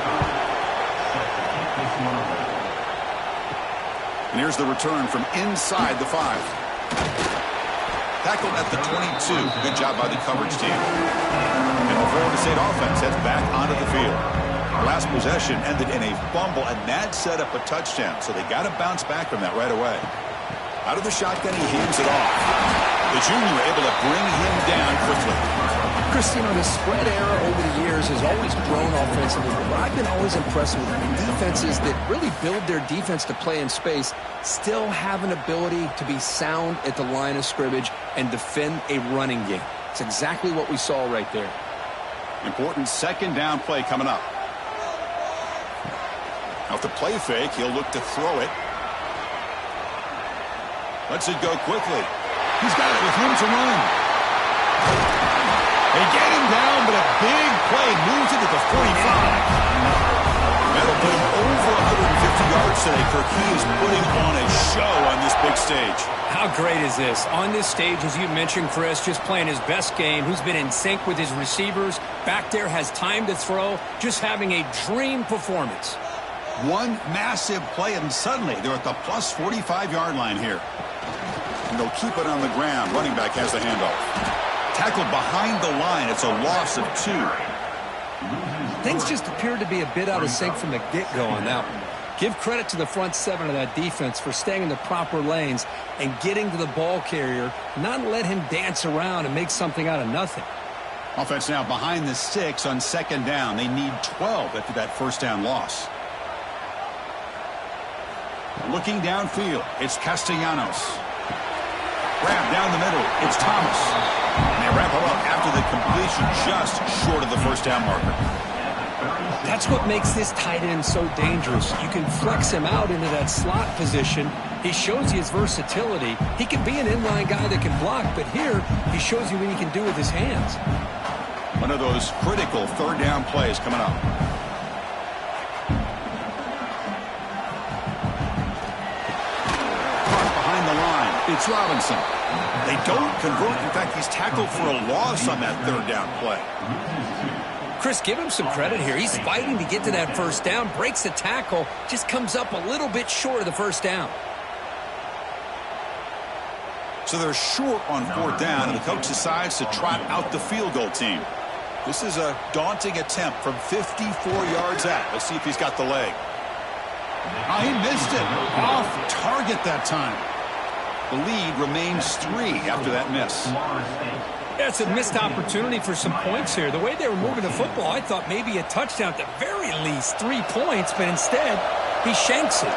And here's the return from inside the 5. Tackled at the 22. Good job by the coverage team. And the Florida State offense heads back onto the field. Last possession ended in a fumble, and that set up a touchdown. So they got to bounce back from that right away. Out of the shotgun, he hands it off. The junior able to bring him down quickly. Chris, you know, the spread era over the years has always grown offensively, but I've been always impressed with defenses that really build their defense to play in space, still have an ability to be sound at the line of scrimmage and defend a running game. It's exactly what we saw right there. Important 2nd down play coming up. Off the play fake, he'll look to throw it. Lets it go quickly. He's got it with room to run. They get him down, but a big play moves it to the 45. That'll put him over 150 yards today. Kirk, he is putting on a show on this big stage. How great is this? On this stage, as you mentioned, Chris, just playing his best game. Who's been in sync with his receivers. Back there, has time to throw. Just having a dream performance. One massive play, and suddenly they're at the plus 45-yard line here. And they'll keep it on the ground. Running back has the handoff. Tackled behind the line. It's a loss of 2. Things just appeared to be a bit out of sync from the get-go on that one. Give credit to the front 7 of that defense for staying in the proper lanes and getting to the ball carrier, not let him dance around and make something out of nothing. Offense now behind the 6 on 2nd down. They need 12 after that 1st down loss. Looking downfield, it's Castellanos. Grab down the middle, it's Thomas. And they wrap him up after the completion just short of the 1st down marker. That's what makes this tight end so dangerous. You can flex him out into that slot position. He shows you his versatility. He can be an inline guy that can block, but here he shows you what he can do with his hands. One of those critical 3rd down plays coming up. Behind the line, it's Robinson. They don't convert. In fact, he's tackled for a loss on that 3rd down play. Chris, give him some credit here. He's fighting to get to that 1st down, breaks the tackle, just comes up a little bit short of the 1st down. So they're short on 4th down, and the coach decides to trot out the field goal team. This is a daunting attempt from 54 yards out. Let's see if he's got the leg. Oh, he missed it. Off target that time. The lead remains 3 after that miss. Yeah, it's a missed opportunity for some points here. The way they were moving the football, I thought maybe a touchdown at the very least, 3 points, but instead he shanks it.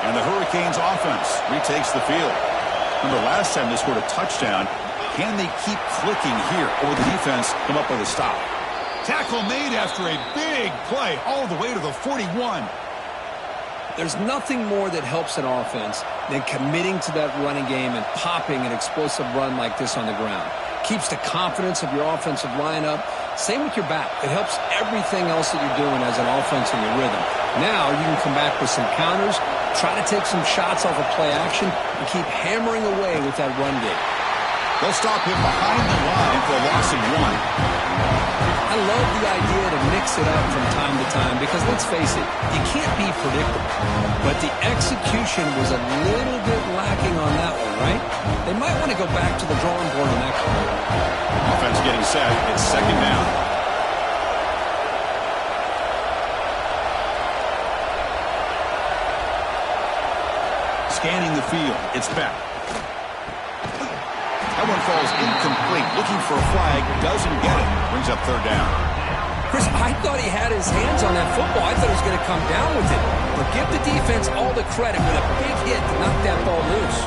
And the Hurricanes offense retakes the field. Remember last time they scored a touchdown. Can they keep clicking here, or the defense come up with a stop? Tackle made after a big play all the way to the 41. There's nothing more that helps an offense than committing to that running game and popping an explosive run like this on the ground. keeps the confidence of your offensive line up. Same with your back. It helps everything else that you're doing as an offense in your rhythm. Now you can come back with some counters, try to take some shots off of play action, and keep hammering away with that run game. They'll stop him behind the line for a loss of 1. I love the idea to mix it up from time to time because, let's face it, you can't be predictable. But the execution was a little bit lacking on that one, right? They might want to go back to the drawing board on that one. Offense getting set. It's second down. Scanning the field. It's back. That one falls incomplete. Looking for a flag. Doesn't get it. Brings up third down. Chris, I thought he had his hands on that football. I thought he was going to come down with it. But give the defense all the credit with a big hit to knock that ball loose.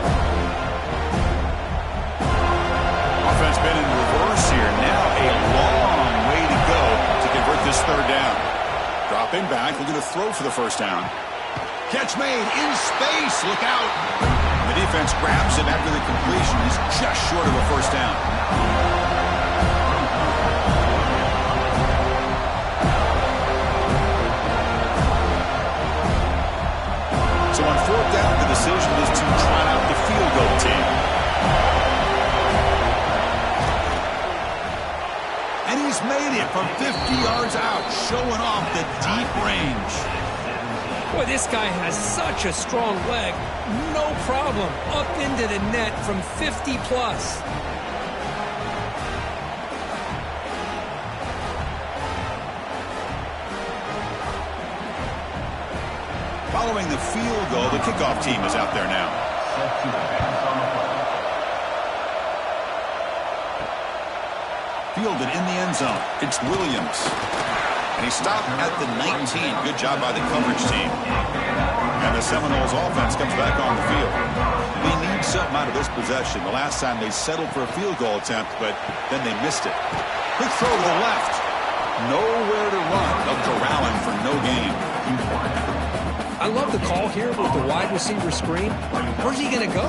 Offense been in reverse here. Now a long way to go to convert this third down. Dropping back. Looking to throw for the first down. Catch made in space. Look out. The defense grabs him after the completion. He's just short of a first down. So on fourth down, the decision is to try out the field goal team. And he's made it from 50 yards out, showing off the deep range. Boy, this guy has such a strong leg. No problem. Up into the net from 50 plus. Following the field goal, the kickoff team is out there now. Fielded in the end zone. It's Williams. And he stopped at the 19. Good job by the coverage team. And the Seminoles offense comes back on the field. They need something out of this possession. The last time they settled for a field goal attempt, but then they missed it. Quick throw to the left. Nowhere to run. They'll corral him for no gain. I love the call here with the wide receiver screen. Where's he going to go?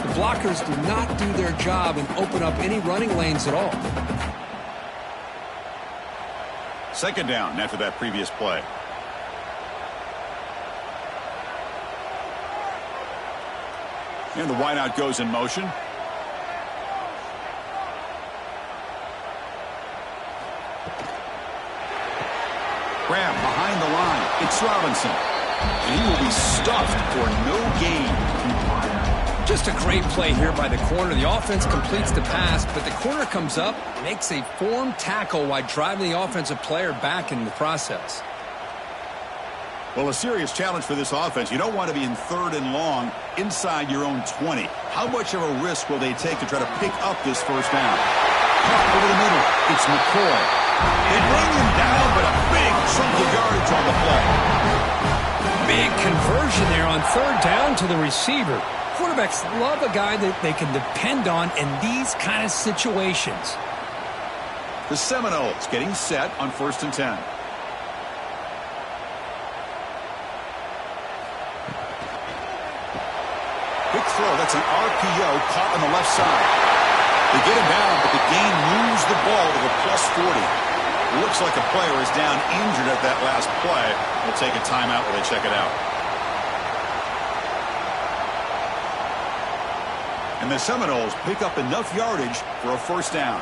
The blockers do not do their job and open up any running lanes at all. Second down after that previous play. And the wideout goes in motion. Graham behind the line. It's Robinson. And he will be stuffed for no gain. Just a great play here by the corner. The offense completes the pass, but the corner comes up, makes a formed tackle while driving the offensive player back in the process. Well, a serious challenge for this offense. You don't want to be in third and long inside your own 20. How much of a risk will they take to try to pick up this first down? Caught over the middle. It's McCoy. They bring him down, but a big chunk of yardage on the play. Big conversion there on third down to the receiver. Quarterbacks love a guy that they can depend on in these kind of situations. The Seminoles getting set on 1st and 10. Quick throw. That's an RPO caught on the left side. They get him down, but the gain moves the ball to the +40. It looks like a player is down injured at that last play. We'll take a timeout while they check it out. And the Seminoles pick up enough yardage for a first down.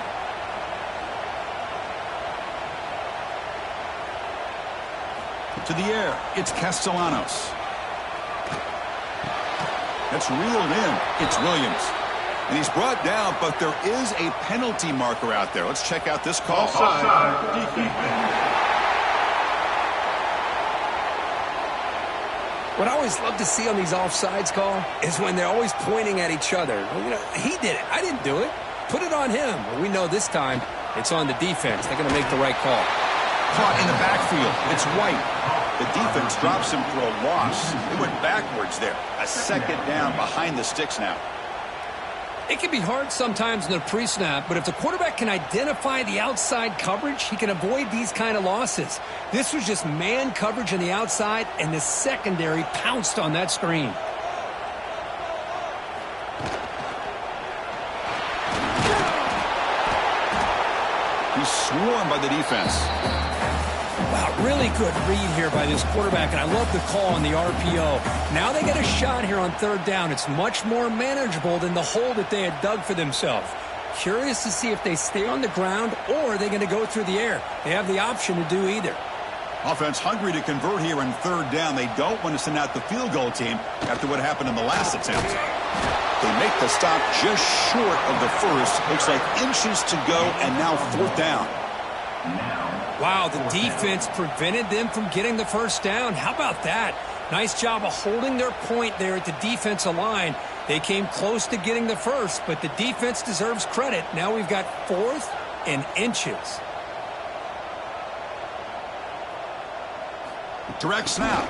To the air, it's Castellanos. That's reeled in. It's Williams. And he's brought down, but there is a penalty marker out there. Let's check out this call. What I always love to see on these offsides call is when they're always pointing at each other. Well, you know, he did it. I didn't do it. Put it on him. Well, we know this time it's on the defense. They're going to make the right call. Caught in the backfield. It's White. The defense drops him for a loss. They went backwards there. A second down behind the sticks now. It can be hard sometimes in the pre-snap, but if the quarterback can identify the outside coverage, he can avoid these kind of losses. This was just man coverage on the outside, and the secondary pounced on that screen. He's swarmed by the defense. Wow, really good read here by this quarterback, and I love the call on the RPO. Now they get a shot here on third down. It's much more manageable than the hole that they had dug for themselves. Curious to see if they stay on the ground or are they going to go through the air. They have the option to do either. Offense hungry to convert here in third down. They don't want to send out the field goal team after what happened in the last attempt. They make the stop just short of the first. Looks like inches to go, and now fourth down. Wow, the defense prevented them from getting the first down. How about that? Nice job of holding their point there at the defensive line. They came close to getting the first, but the defense deserves credit. Now we've got fourth and inches. Direct snap.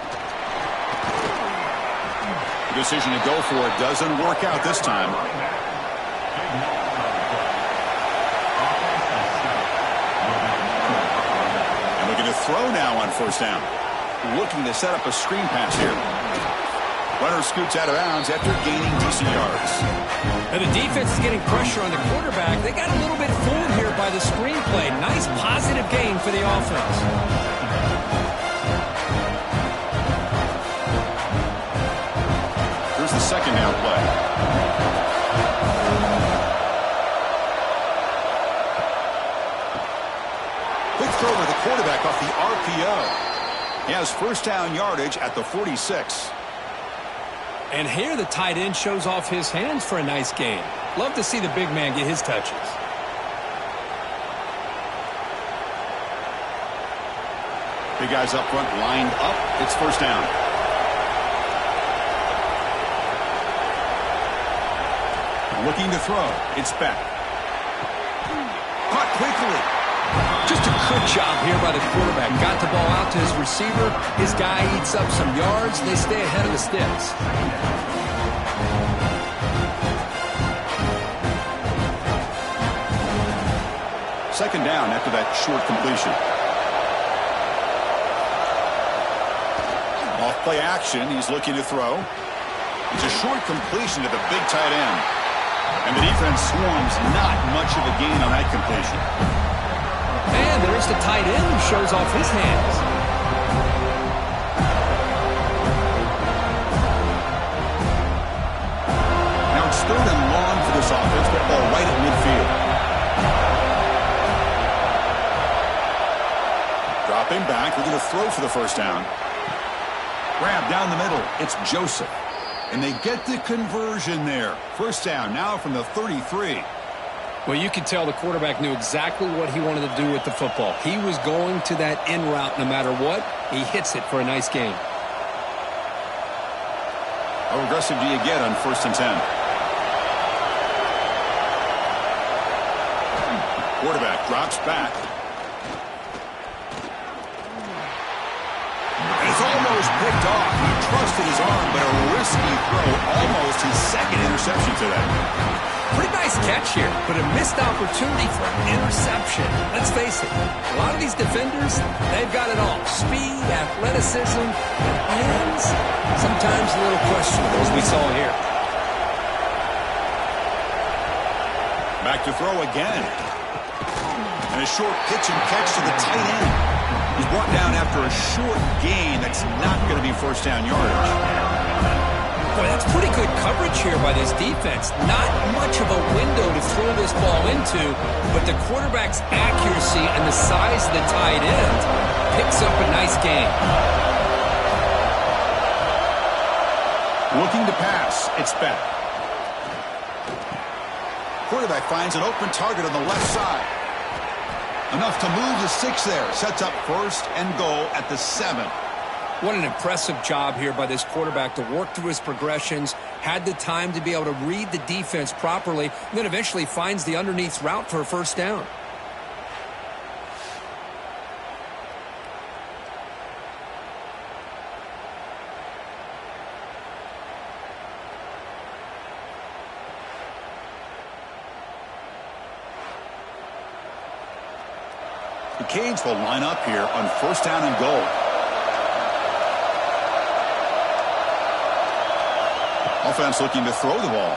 The decision to go for it doesn't work out this time. And looking to throw now on first down. Looking to set up a screen pass here. Runner scoots out of bounds after gaining decent yards. And the defense is getting pressure on the quarterback. They got a little bit fooled here by the screenplay. Nice positive gain for the offense. Here's the second down play. Quick throw to the quarterback off the RPO. He has first down yardage at the 46. And here the tight end shows off his hands for a nice gain. Love to see the big man get his touches. Big guys up front lined up. It's first down. Looking to throw. It's back. Caught quickly. Just a good job here by the quarterback. Got the ball out to his receiver. His guy eats up some yards. They stay ahead of the sticks. Second down after that short completion. Off play action. He's looking to throw. It's a short completion to the big tight end. And the defense swarms. Not much of a gain on that completion. And there's the tight end who shows off his hands. Now it's third and long for this offense, but ball right at midfield. Dropping back, we're going to throw for the first down. Grab down the middle. It's Joseph. And they get the conversion there. First down now from the 33. Well, you could tell the quarterback knew exactly what he wanted to do with the football. He was going to that in route no matter what. He hits it for a nice gain. How aggressive do you get on first and 10? Quarterback drops back. And it's almost picked off. He trusted his arm, but a risky throw. Almost his second interception today. Pretty nice catch here, but a missed opportunity for an interception. Let's face it, a lot of these defenders, they've got it all. Speed, athleticism, hands, sometimes a little questionable, as we saw here. Back to throw again. And a short pitch and catch to the tight end. He's brought down after a short gain. That's not going to be first down yardage. Boy, that's pretty good coverage here by this defense. Not much of a window to throw this ball into, but the quarterback's accuracy and the size of the tight end picks up a nice gain. Looking to pass. It's back. Quarterback finds an open target on the left side. Enough to move the 6 there. Sets up first and goal at the 7. What an impressive job here by this quarterback to work through his progressions, had the time to be able to read the defense properly, and then eventually finds the underneath route for a first down. The Canes will line up here on first down and goal. Offense looking to throw the ball.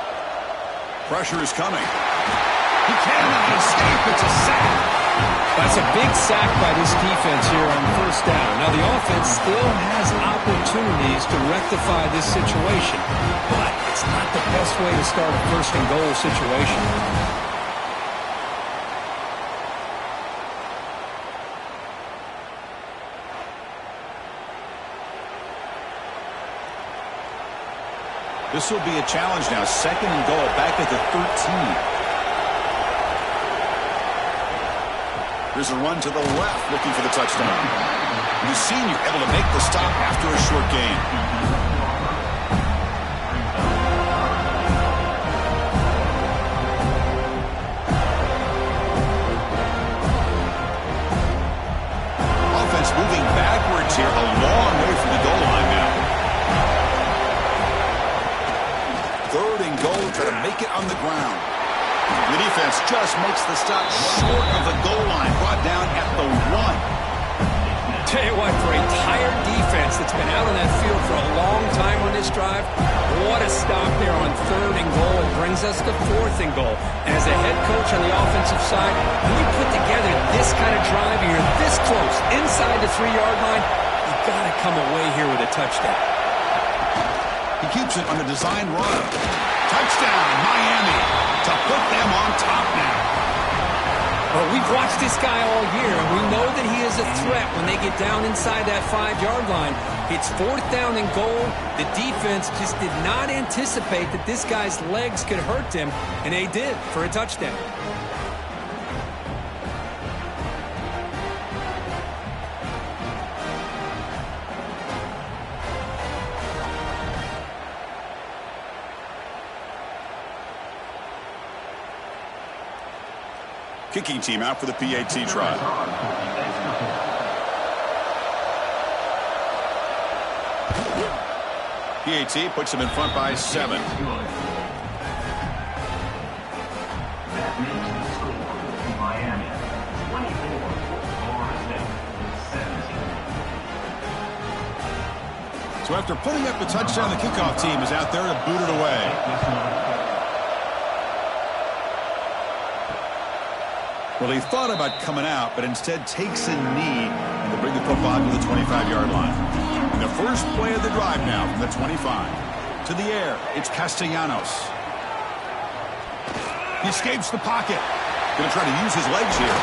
Pressure is coming. He cannot escape. It's a sack. That's a big sack by this defense here on first down. Now, the offense still has opportunities to rectify this situation, but it's not the best way to start a first and goal situation. This will be a challenge now. Second and goal, back at the 13. There's a run to the left, looking for the touchdown. The senior able to make the stop after a short gain. Offense moving backwards here, a long way from the goal line now. Third and goal, try to make it on the ground. The defense just makes the stop short of the goal line, brought down at the 1. Tell you what, for a tired defense that's been out on that field for a long time on this drive, what a stop there on third and goal. It brings us to fourth and goal. And as a head coach on the offensive side, when you put together this kind of drive, you're this close, inside the 3-yard line, you've got to come away here with a touchdown. He keeps it on a design run. Touchdown, Miami, to put them on top now. Well, we've watched this guy all year, and we know that he is a threat when they get down inside that 5-yard line. It's fourth down and goal. The defense just did not anticipate that this guy's legs could hurt him, and they did for a touchdown. Kicking team out for the PAT try. PAT puts him in front by 7. That makes the score Miami 24, Florida State 17. So after putting up the touchdown, the kickoff team is out there to boot it away. Well, he thought about coming out, but instead takes a knee and to bring the football to the 25-yard line. And the first play of the drive now from the 25. To the air, it's Castellanos. He escapes the pocket. Going to try to use his legs here.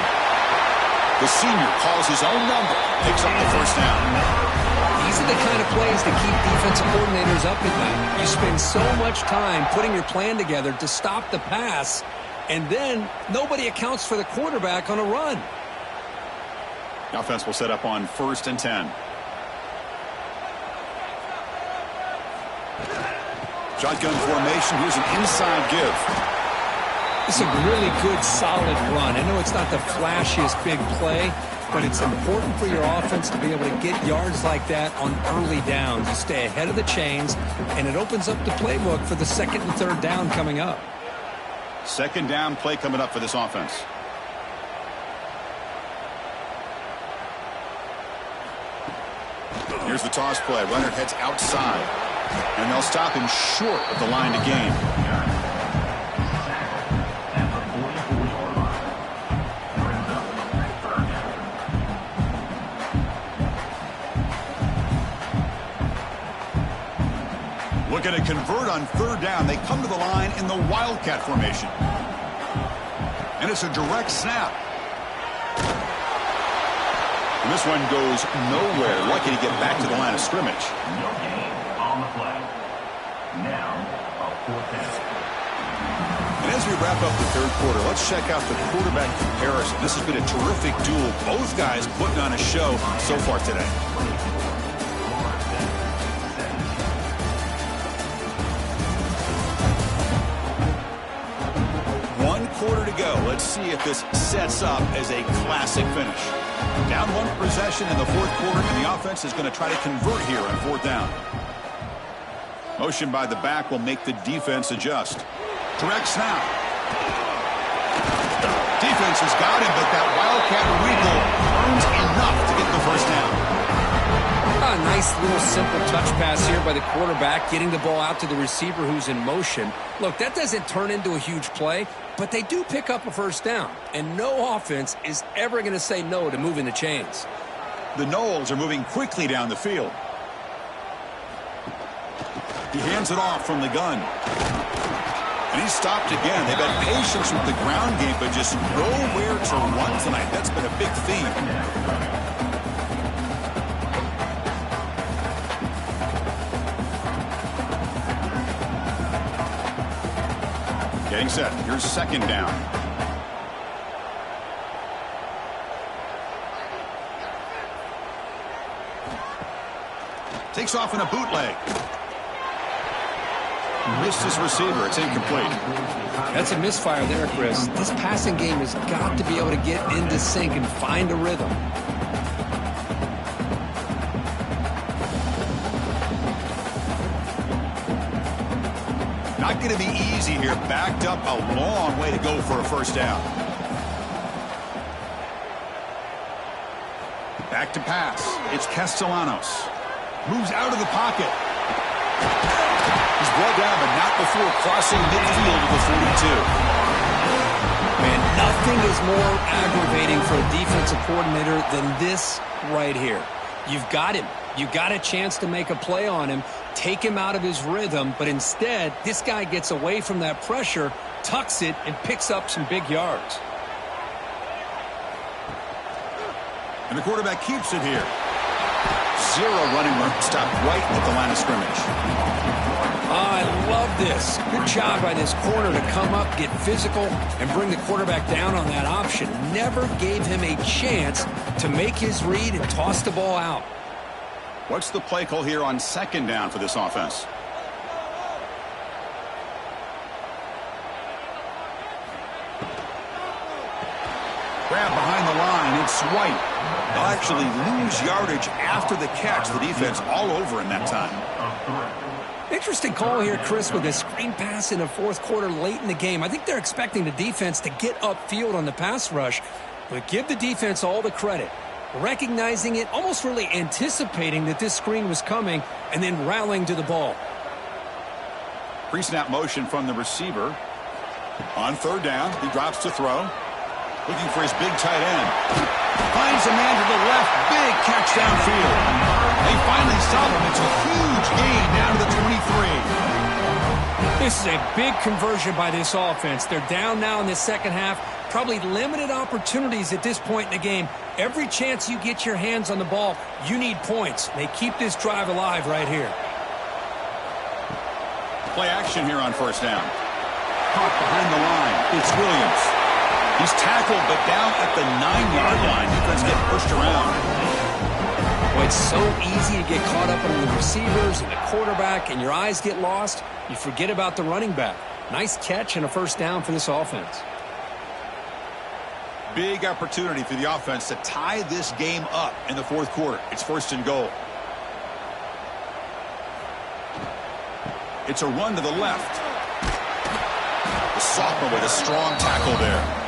The senior calls his own number, picks up the first down. These are the kind of plays that keep defensive coordinators up at night. You spend so much time putting your plan together to stop the pass, and then nobody accounts for the quarterback on a run. The offense will set up on 1st and 10. Shotgun formation. Here's an inside give. It's a really good, solid run. I know it's not the flashiest big play, but it's important for your offense to be able to get yards like that on early downs. You stay ahead of the chains, and it opens up the playbook for the 2nd and 3rd down coming up. 2nd down play coming up for this offense. Here's the toss play. Runner heads outside. And they'll stop him short of the line to gain. Looking to convert on 3rd down. They come to the line in the Wildcat formation. And it's a direct snap. And this one goes nowhere. Lucky to get back to the line of scrimmage. No gain on the play. Now, a 4th down. And as we wrap up the 3rd quarter, let's check out the quarterback comparison. This has been a terrific duel. Both guys putting on a show so far today. Quarter to go. Let's see if this sets up as a classic finish. Down 1 possession in the 4th quarter, and the offense is going to try to convert here on 4th down. Motion by the back will make the defense adjust. Direct snap. Defense has got him, but that Wildcat wrinkle earns enough to get the first down. A nice little simple touch pass here by the quarterback, getting the ball out to the receiver who's in motion. Look, that doesn't turn into a huge play, but they do pick up a first down. And no offense is ever going to say no to moving the chains. The Noles are moving quickly down the field. He hands it off from the gun. And he's stopped again. They've had patience with the ground game, but just nowhere to run tonight. That's been a big theme. Getting set. Here's second down. Takes off in a bootleg. Missed his receiver. It's incomplete. That's a misfire there, Chris. This passing game has got to be able to get into sync and find a rhythm. Not going to be easy here. Backed up a long way to go for a first down. Back to pass. It's Castellanos. Moves out of the pocket. He's brought down, but not before crossing midfield to the 42. Man, nothing is more aggravating for a defensive coordinator than this right here. You've got him. You got a chance to make a play on him, take him out of his rhythm, but instead, this guy gets away from that pressure, tucks it, and picks up some big yards. And the quarterback keeps it here. Zero running room. Stopped right at the line of scrimmage. I love this. Good job by this corner to come up, get physical, and bring the quarterback down on that option. Never gave him a chance to make his read and toss the ball out. What's the play call here on second down for this offense? Grab behind the line. It's White. They'll actually lose yardage after the catch. The defense all over in that time. Interesting call here, Chris, with a screen pass in the fourth quarter late in the game. I think they're expecting the defense to get upfield on the pass rush, but give the defense all the credit. Recognizing it, almost really anticipating that this screen was coming, and then rallying to the ball. Pre-snap motion from the receiver. On third down, he drops to throw. Looking for his big tight end. Finds a man to the left. Big catch downfield. They finally stop him. It's a huge gain down to the 23. This is a big conversion by this offense. They're down now in the second half. Probably limited opportunities at this point in the game. Every chance you get your hands on the ball, you need points. They keep this drive alive right here. Play action here on first down. Caught behind the line. It's Williams. He's tackled, but down at the 9-yard line. Defense getting pushed around. Well, it's so easy to get caught up on the receivers and the quarterback, and your eyes get lost. You forget about the running back. Nice catch and a first down for this offense. Big opportunity for the offense to tie this game up in the fourth quarter. It's first and goal. It's a run to the left. The sophomore with a strong tackle there.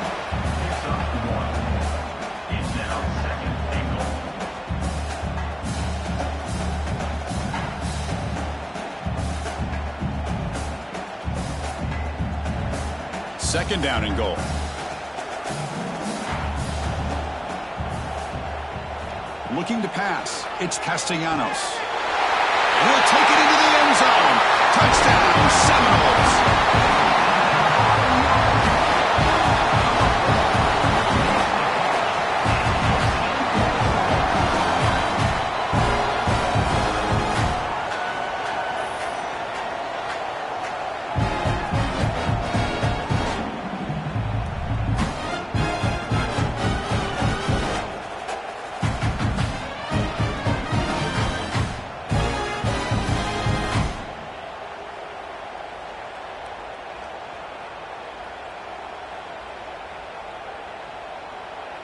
Second down and goal. Looking to pass. It's Castellanos. And he'll take it into the end zone. Touchdown, Seminoles.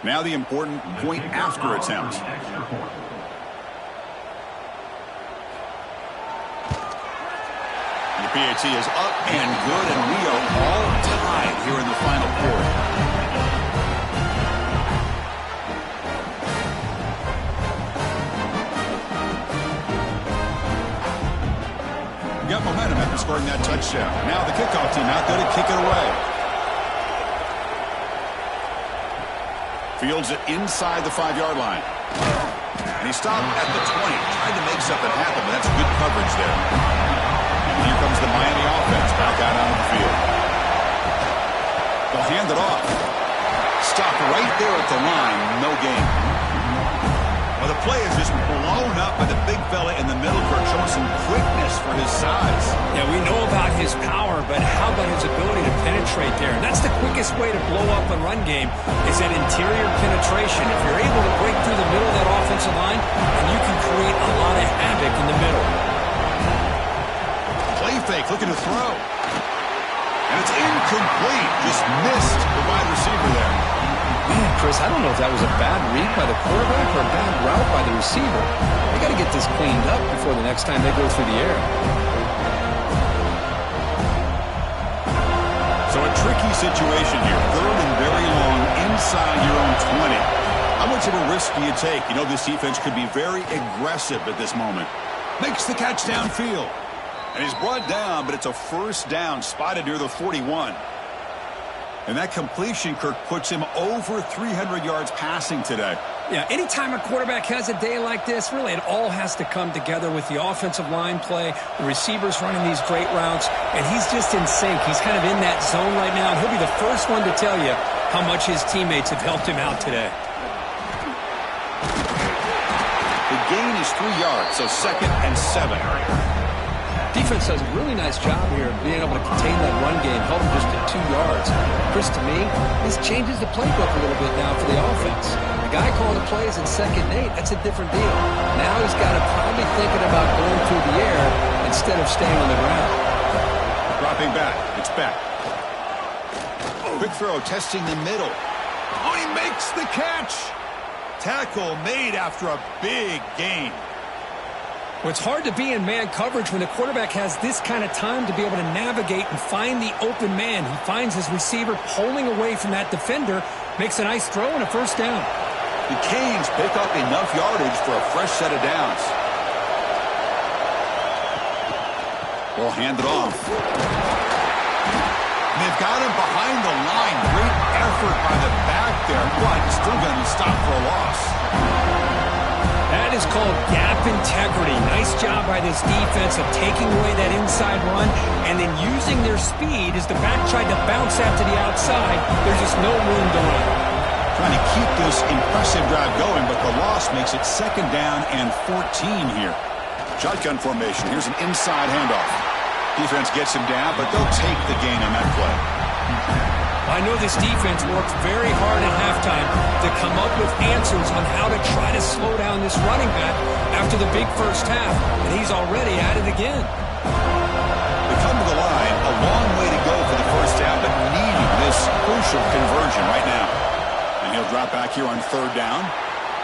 Now the important point after attempt. The PAT is up and good, and we are all tied here in the final quarter. scoring that touchdown. Now the kickoff team out there to kick it away. Fields it inside the 5-yard line. And he stopped at the 20. Tried to make something happen, but that's good coverage there. And here comes the Miami offense back out onto the field. They'll hand it off. Stop right there at the line. No gain. Well, the play is just blown up by the big fella in the middle for showing some quickness for his size. Yeah, we know about his power, but how about his ability to penetrate there? And that's the quickest way to blow up a run game is that interior penetration. If you're able to break through the middle of that offensive line, then you can create a lot of havoc in the middle. Play fake, looking to throw. And it's incomplete. Just missed the wide receiver there. Man, Chris, I don't know if that was a bad read by the quarterback or a bad route by the receiver. They got to get this cleaned up before the next time they go through the air. So a tricky situation here. 3rd and very long inside your own 20. How much of a risk do you take? You know this defense could be very aggressive at this moment. Makes the catch downfield. And he's brought down, but it's a first down spotted near the 41. And that completion, Kirk, puts him over 300 yards passing today. Yeah, anytime a quarterback has a day like this, really it all has to come together with the offensive line play, the receivers running these great routes, and he's just in sync. He's kind of in that zone right now, and he'll be the first one to tell you how much his teammates have helped him out today. The gain is 3 yards, so 2nd and 7. Defense does a really nice job here of being able to contain that run game, held him just at 2 yards. Chris, to me, this changes the playbook a little bit now for the offense. The guy calling the plays in 2nd and 8, that's a different deal. Now he's got to probably thinking about going through the air instead of staying on the ground. Dropping back. It's back. Quick throw, testing the middle. Oh, he makes the catch. Tackle made after a big gain. Well, it's hard to be in man coverage when the quarterback has this kind of time to be able to navigate and find the open man. He finds his receiver pulling away from that defender, makes a nice throw and a first down. The Canes pick up enough yardage for a fresh set of downs. They'll hand it off. And they've got him behind the line. Great effort by the back there, but still going to stop for a loss. That is called gap integrity. Nice job by this defense of taking away that inside run and then using their speed as the back tried to bounce out to the outside. There's just no room to run. Trying to keep this impressive drive going, but the loss makes it 2nd down and 14 here. Shotgun formation. Here's an inside handoff. Defense gets him down, but they'll take the gain on that play. I know this defense worked very hard at halftime to come up with answers on how to try to slow down this running back after the big first half, and he's already at it again. They come to the line, a long way to go for the first down, but needing this crucial conversion right now. And he'll drop back here on 3rd down.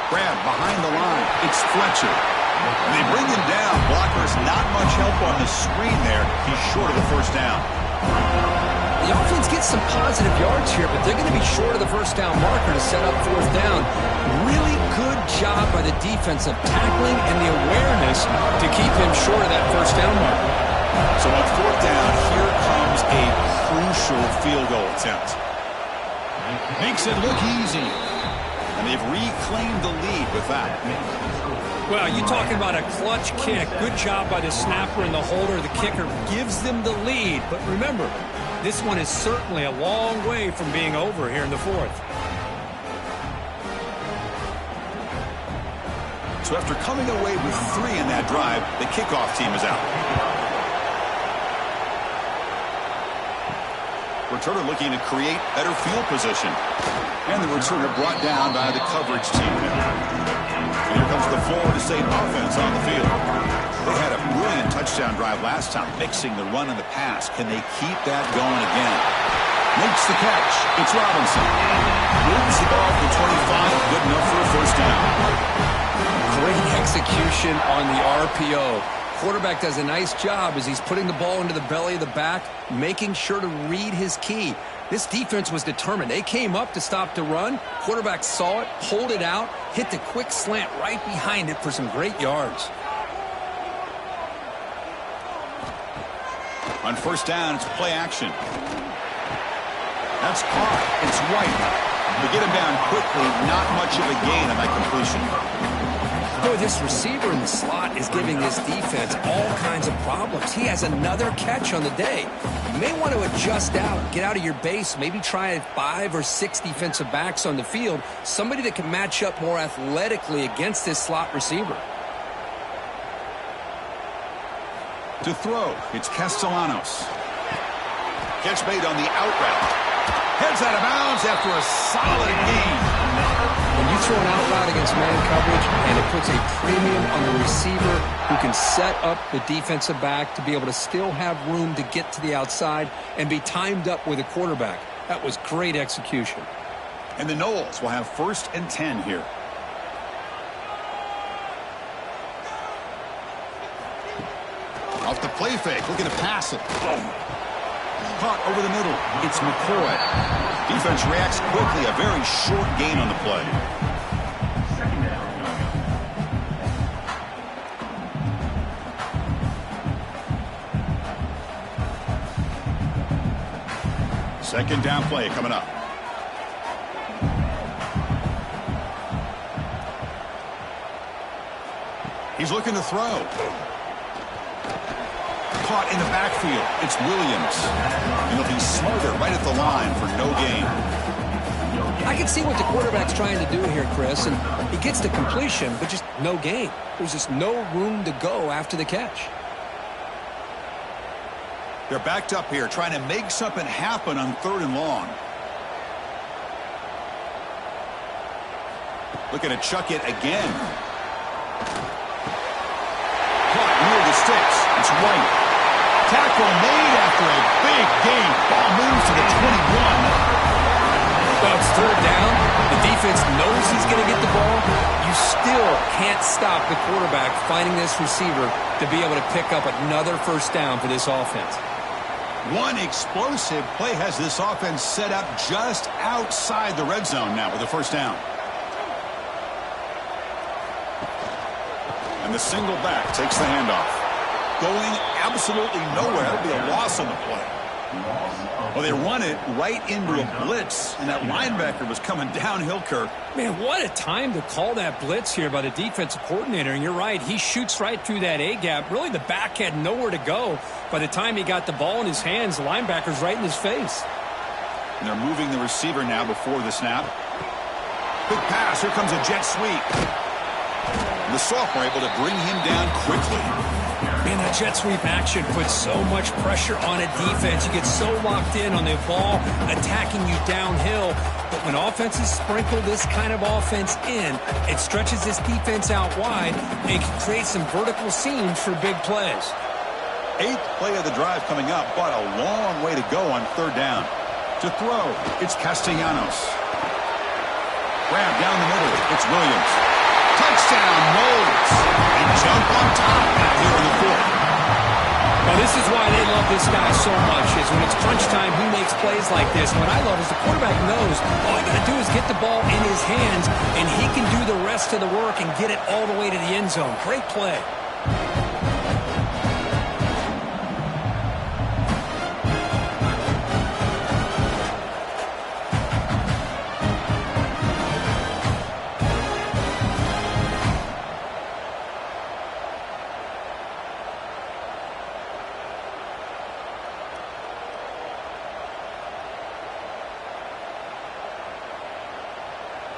Grab behind the line. It's Fletcher. And they bring him down. Blockers not much help on the screen there. He's short of the first down. The offense gets some positive yards here, but they're going to be short of the first down marker to set up 4th down. Really good job by the defense of tackling and the awareness to keep him short of that first down marker. So on 4th down, here comes a crucial field goal attempt. Makes it look easy. And they've reclaimed the lead with that. Well, you talking about a clutch kick. Good job by the snapper and the holder. The kicker gives them the lead. But remember, this one is certainly a long way from being over here in the 4th. So after coming away with 3 in that drive, the kickoff team is out. Returner looking to create better field position. And the returner brought down by the coverage team. And here comes the Florida State offense on the field. They had a brilliant touchdown drive last time, mixing the run and the pass. Can they keep that going again? Makes the catch. It's Robinson. Moves the ball to 25. Good enough for a first down. Great execution on the RPO. Quarterback does a nice job as he's putting the ball into the belly of the back, making sure to read his key. This defense was determined. They came up to stop the run. Quarterback saw it, pulled it out, hit the quick slant right behind it for some great yards. On first down, it's play action. That's caught. It's White. They get him down quickly. Not much of a gain on that completion. Boy, this receiver in the slot is giving this defense all kinds of problems. He has another catch on the day. You may want to adjust out, get out of your base, maybe try 5 or 6 defensive backs on the field, somebody that can match up more athletically against this slot receiver. To throw, it's Castellanos. Catch made on the out route. Heads out of bounds after a solid gain. When you throw an out route against man coverage, and it puts a premium on the receiver who can set up the defensive back to be able to still have room to get to the outside and be timed up with a quarterback. That was great execution. And the Noles will have 1st and 10 here. Off the play fake, looking to pass it. Caught over the middle. It's McCoy. Defense reacts quickly. A very short gain on the play. Second down play coming up. He's looking to throw. Caught in the backfield. It's Williams. And he'll be smarter right at the line for no gain. I can see what the quarterback's trying to do here, Chris, and he gets the completion, but just no gain. There's just no room to go after the catch. They're backed up here, trying to make something happen on 3rd and long. Looking to chuck it again. Caught near the sticks. It's White. Tackle made after a big gain. Ball moves to the 21. Well, it's 3rd down. The defense knows he's going to get the ball. You still can't stop the quarterback finding this receiver to be able to pick up another 1st down for this offense. One explosive play has this offense set up just outside the red zone now with a 1st down. And the single back takes the handoff. Going absolutely nowhere. It'll be a loss on the play. Well, they run it right into a blitz, and that linebacker was coming downhill, Kirk. Man, what a time to call that blitz here by the defensive coordinator. And you're right, he shoots right through that A-gap. Really, the back had nowhere to go. By the time he got the ball in his hands, the linebacker's right in his face. And they're moving the receiver now before the snap. Big pass. Here comes a jet sweep. And the sophomore able to bring him down quickly. Man, that jet sweep action puts so much pressure on a defense. You get so locked in on the ball attacking you downhill. But when offenses sprinkle this kind of offense in, it stretches this defense out wide and can create some vertical seams for big plays. 8th play of the drive coming up, but a long way to go on 3rd down. To throw, it's Castellanos. Grab down the middle, it's Williams. Touchdown, Noles. They jump on top here in the 4th. Well, this is why they love this guy so much, is when it's crunch time, he makes plays like this. And what I love is the quarterback knows all you got to do is get the ball in his hands, and he can do the rest of the work and get it all the way to the end zone. Great play.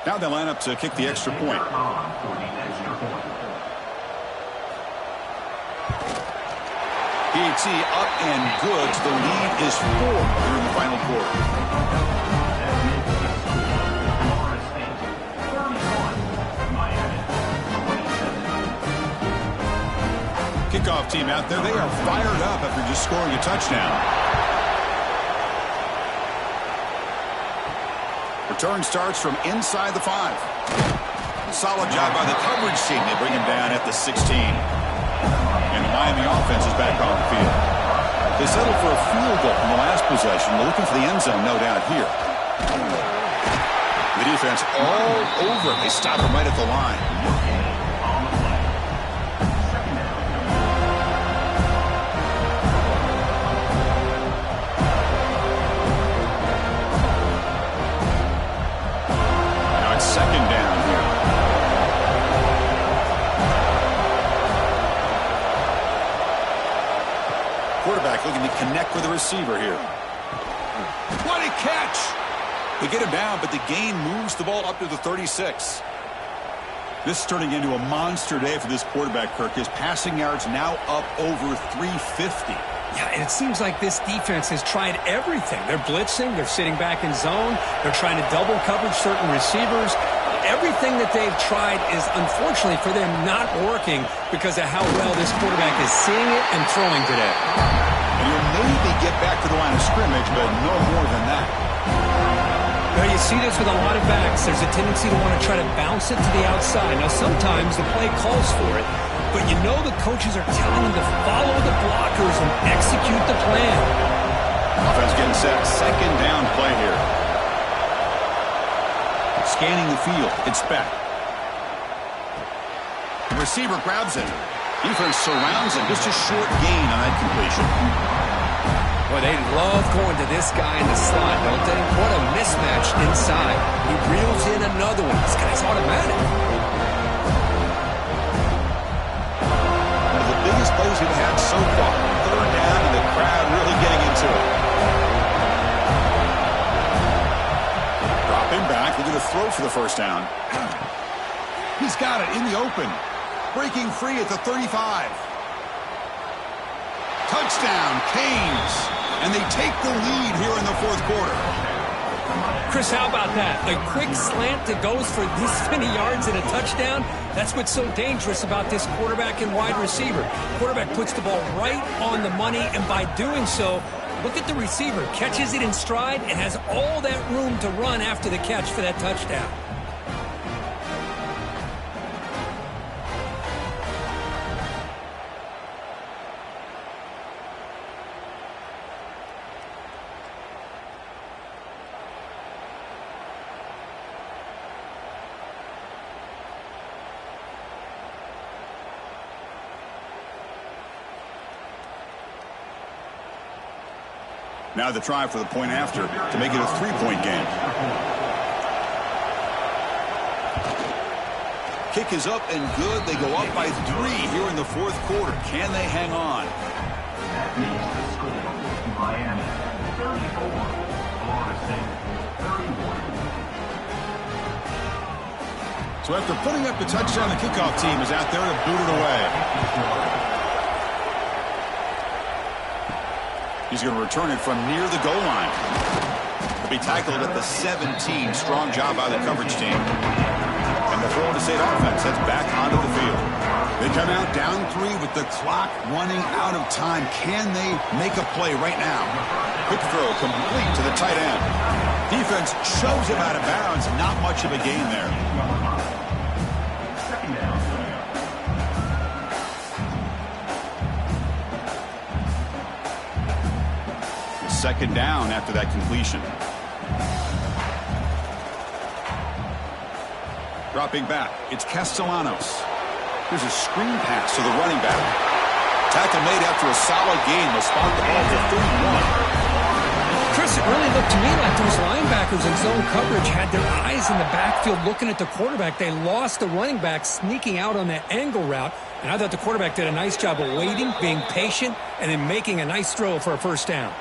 Now they line up to kick the extra point. PAT up and good. The lead is 4 here in the final quarter. Kickoff team out there. They are fired up after just scoring a touchdown. Return starts from inside the 5. Solid job by the coverage team. They bring him down at the 16. And the Miami offense is back on the field. They settled for a field goal in the last possession. They're looking for the end zone, no doubt, here. The defense all over it. They stop him right at the line. back looking to connect with the receiver here. What a catch! They get him down, but the gain moves the ball up to the 36. This is turning into a monster day for this quarterback, Kirk. His passing yards now up over 350. Yeah, and it seems like this defense has tried everything. They're blitzing, they're sitting back in zone, they're trying to double coverage certain receivers. Everything that they've tried is, unfortunately for them, not working because of how well this quarterback is seeing it and throwing today. And you'll maybe get back to the line of scrimmage, but no more than that. Now, you see this with a lot of backs. There's a tendency to want to try to bounce it to the outside. Now, sometimes the play calls for it, but you know the coaches are telling them to follow the blockers and execute the plan. Offense getting set. Second down play here. Scanning the field. It's back. The receiver grabs it. Defense surrounds him. Just a short gain on that completion. Boy, they love going to this guy in the slot, don't they? What a mismatch inside. He reels in another one. This guy's automatic. One of the biggest plays we've had so far. Third down and the crowd really getting into it. Dropping back. Looking to throw for the first down. He's got it in the open. Breaking free at the 35. Touchdown, Canes. And they take the lead here in the fourth quarter. Chris, how about that? A quick slant that goes for this many yards and a touchdown. That's what's so dangerous about this quarterback and wide receiver. Quarterback puts the ball right on the money, and by doing so, look at the receiver. Catches it in stride and has all that room to run after the catch for that touchdown. Now the try for the point after to make it a three-point game. Kick is up and good. They go up by 3 here in the fourth quarter. Can they hang on? That means the score. Miami 34, Florida State 31. So after putting up the touchdown, the kickoff team is out there to boot it away. He's going to return it from near the goal line. He'll be tackled at the 17. Strong job by the coverage team. And the Florida State offense heads back onto the field. They come out down 3 with the clock running out of time. Can they make a play right now? Quick throw complete to the tight end. Defense shoves him out of bounds. Not much of a gain there. Second down. Second down after that completion. Dropping back, it's Castellanos. Here's a screen pass to the running back. Tackle made after a solid gain. Will spot the ball for 31. Chris, it really looked to me like those linebackers in zone coverage had their eyes in the backfield looking at the quarterback. They lost the running back sneaking out on that angle route. And I thought the quarterback did a nice job of waiting, being patient, and then making a nice throw for a first down.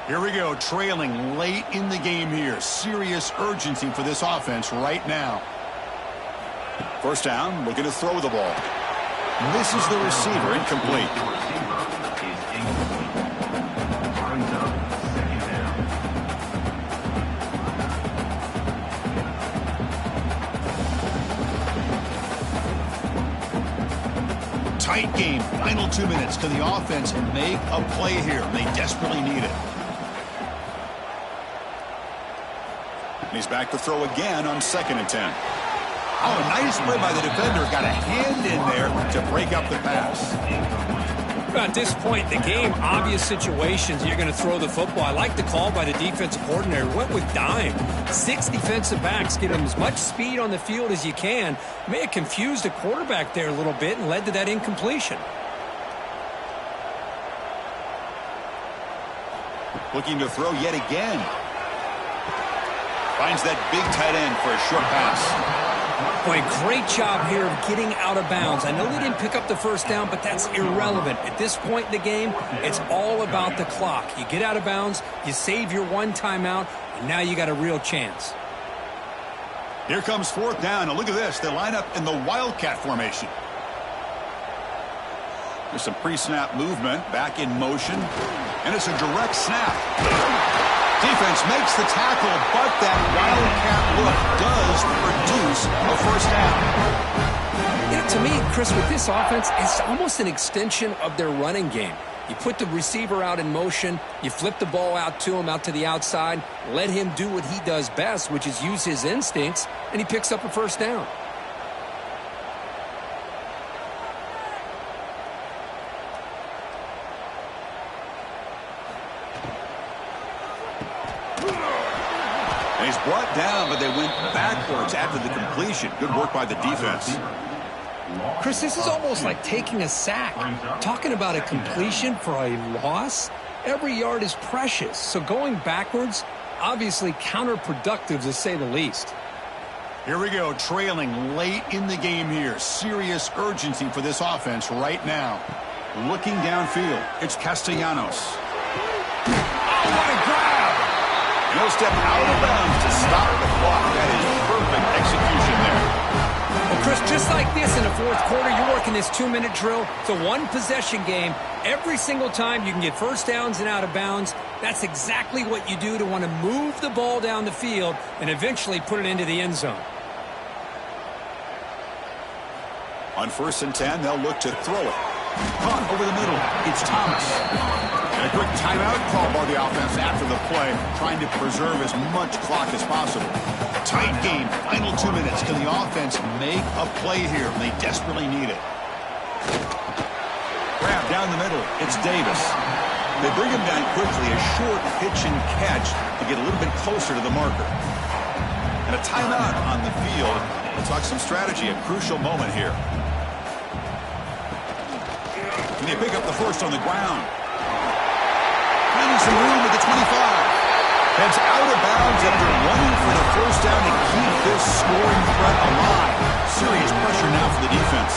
Here we go, trailing late in the game here. Serious urgency for this offense right now. First down, looking to throw the ball. Misses the receiver, incomplete. The receiver is incomplete. Brings up second down. Tight game, final 2 minutes. Can the offense make a play here? They desperately need it. He's back to throw again on 2nd and 10. Oh, nice play by the defender. Got a hand in there to break up the pass. At this point in the game, obvious situations, you're going to throw the football. I like the call by the defensive coordinator. Went with dime. 6 defensive backs, get him as much speed on the field as you can. May have confused the quarterback there a little bit and led to that incompletion. Looking to throw yet again. Finds that big tight end for a short pass. Boy, great job here of getting out of bounds. I know they didn't pick up the first down, but that's irrelevant. At this point in the game, it's all about the clock. You get out of bounds, you save your one timeout, and now you got a real chance. Here comes fourth down, and look at this. They line up in the Wildcat formation. There's some pre-snap movement, back in motion, and it's a direct snap. Defense makes the tackle, but that Wildcat look does produce a first down. Yeah, to me, Chris, with this offense, it's almost an extension of their running game. You put the receiver out in motion, you flip the ball out to him, out to the outside, let him do what he does best, which is use his instincts, and he picks up a first down. And he's brought down, but they went backwards after the completion. Good work by the defense. Chris, this is almost like taking a sack. Talking about a completion for a loss, every yard is precious. So going backwards, obviously counterproductive to say the least. Here we go, trailing late in the game here. Serious urgency for this offense right now. Looking downfield, it's Castellanos. Oh, what a grab! And he'll step out of bounds to stop the clock. That is perfect execution there. Well, Chris, just like this in the fourth quarter, you're working this 2-minute drill. It's a one-possession game. Every single time you can get first downs and out of bounds, that's exactly what you do to want to move the ball down the field and eventually put it into the end zone. On 1st and 10, they'll look to throw it. Caught over the middle. It's Thomas. And a quick timeout called by the offense after the play, trying to preserve as much clock as possible. Tight game, final 2 minutes. Can the offense make a play here? They desperately need it. Grab down the middle. It's Davis. They bring him down quickly. A short pitch and catch to get a little bit closer to the marker. And a timeout on the field. We'll talk some strategy. A crucial moment here. Can they pick up the first on the ground? Finding some room at the 25. Heads out of bounds after running for the first down to keep this scoring threat alive. Serious pressure now for the defense.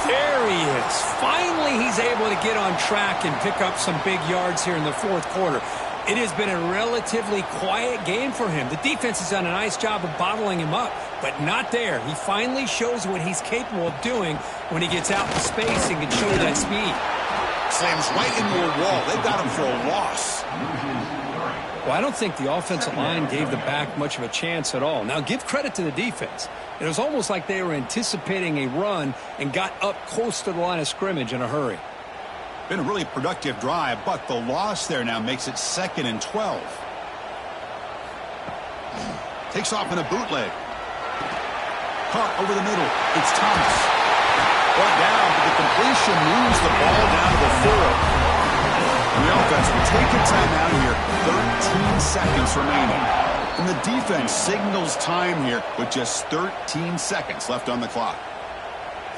There he is. Finally, he's able to get on track and pick up some big yards here in the fourth quarter. It has been a relatively quiet game for him. The defense has done a nice job of bottling him up, but not there. He finally shows what he's capable of doing when he gets out in space and can show you that speed. Slams right into a wall. They've got him for a loss. Well, I don't think the offensive line gave the back much of a chance at all. Now, give credit to the defense. It was almost like they were anticipating a run and got up close to the line of scrimmage in a hurry. Been a really productive drive, but the loss there now makes it 2nd and 12. Takes off in a bootleg. Caught over the middle. It's Thomas. Brought down, but the completion moves the ball down to the 4. And the offense will take a timeout here. 13 seconds remaining. And the defense signals time here with just 13 seconds left on the clock.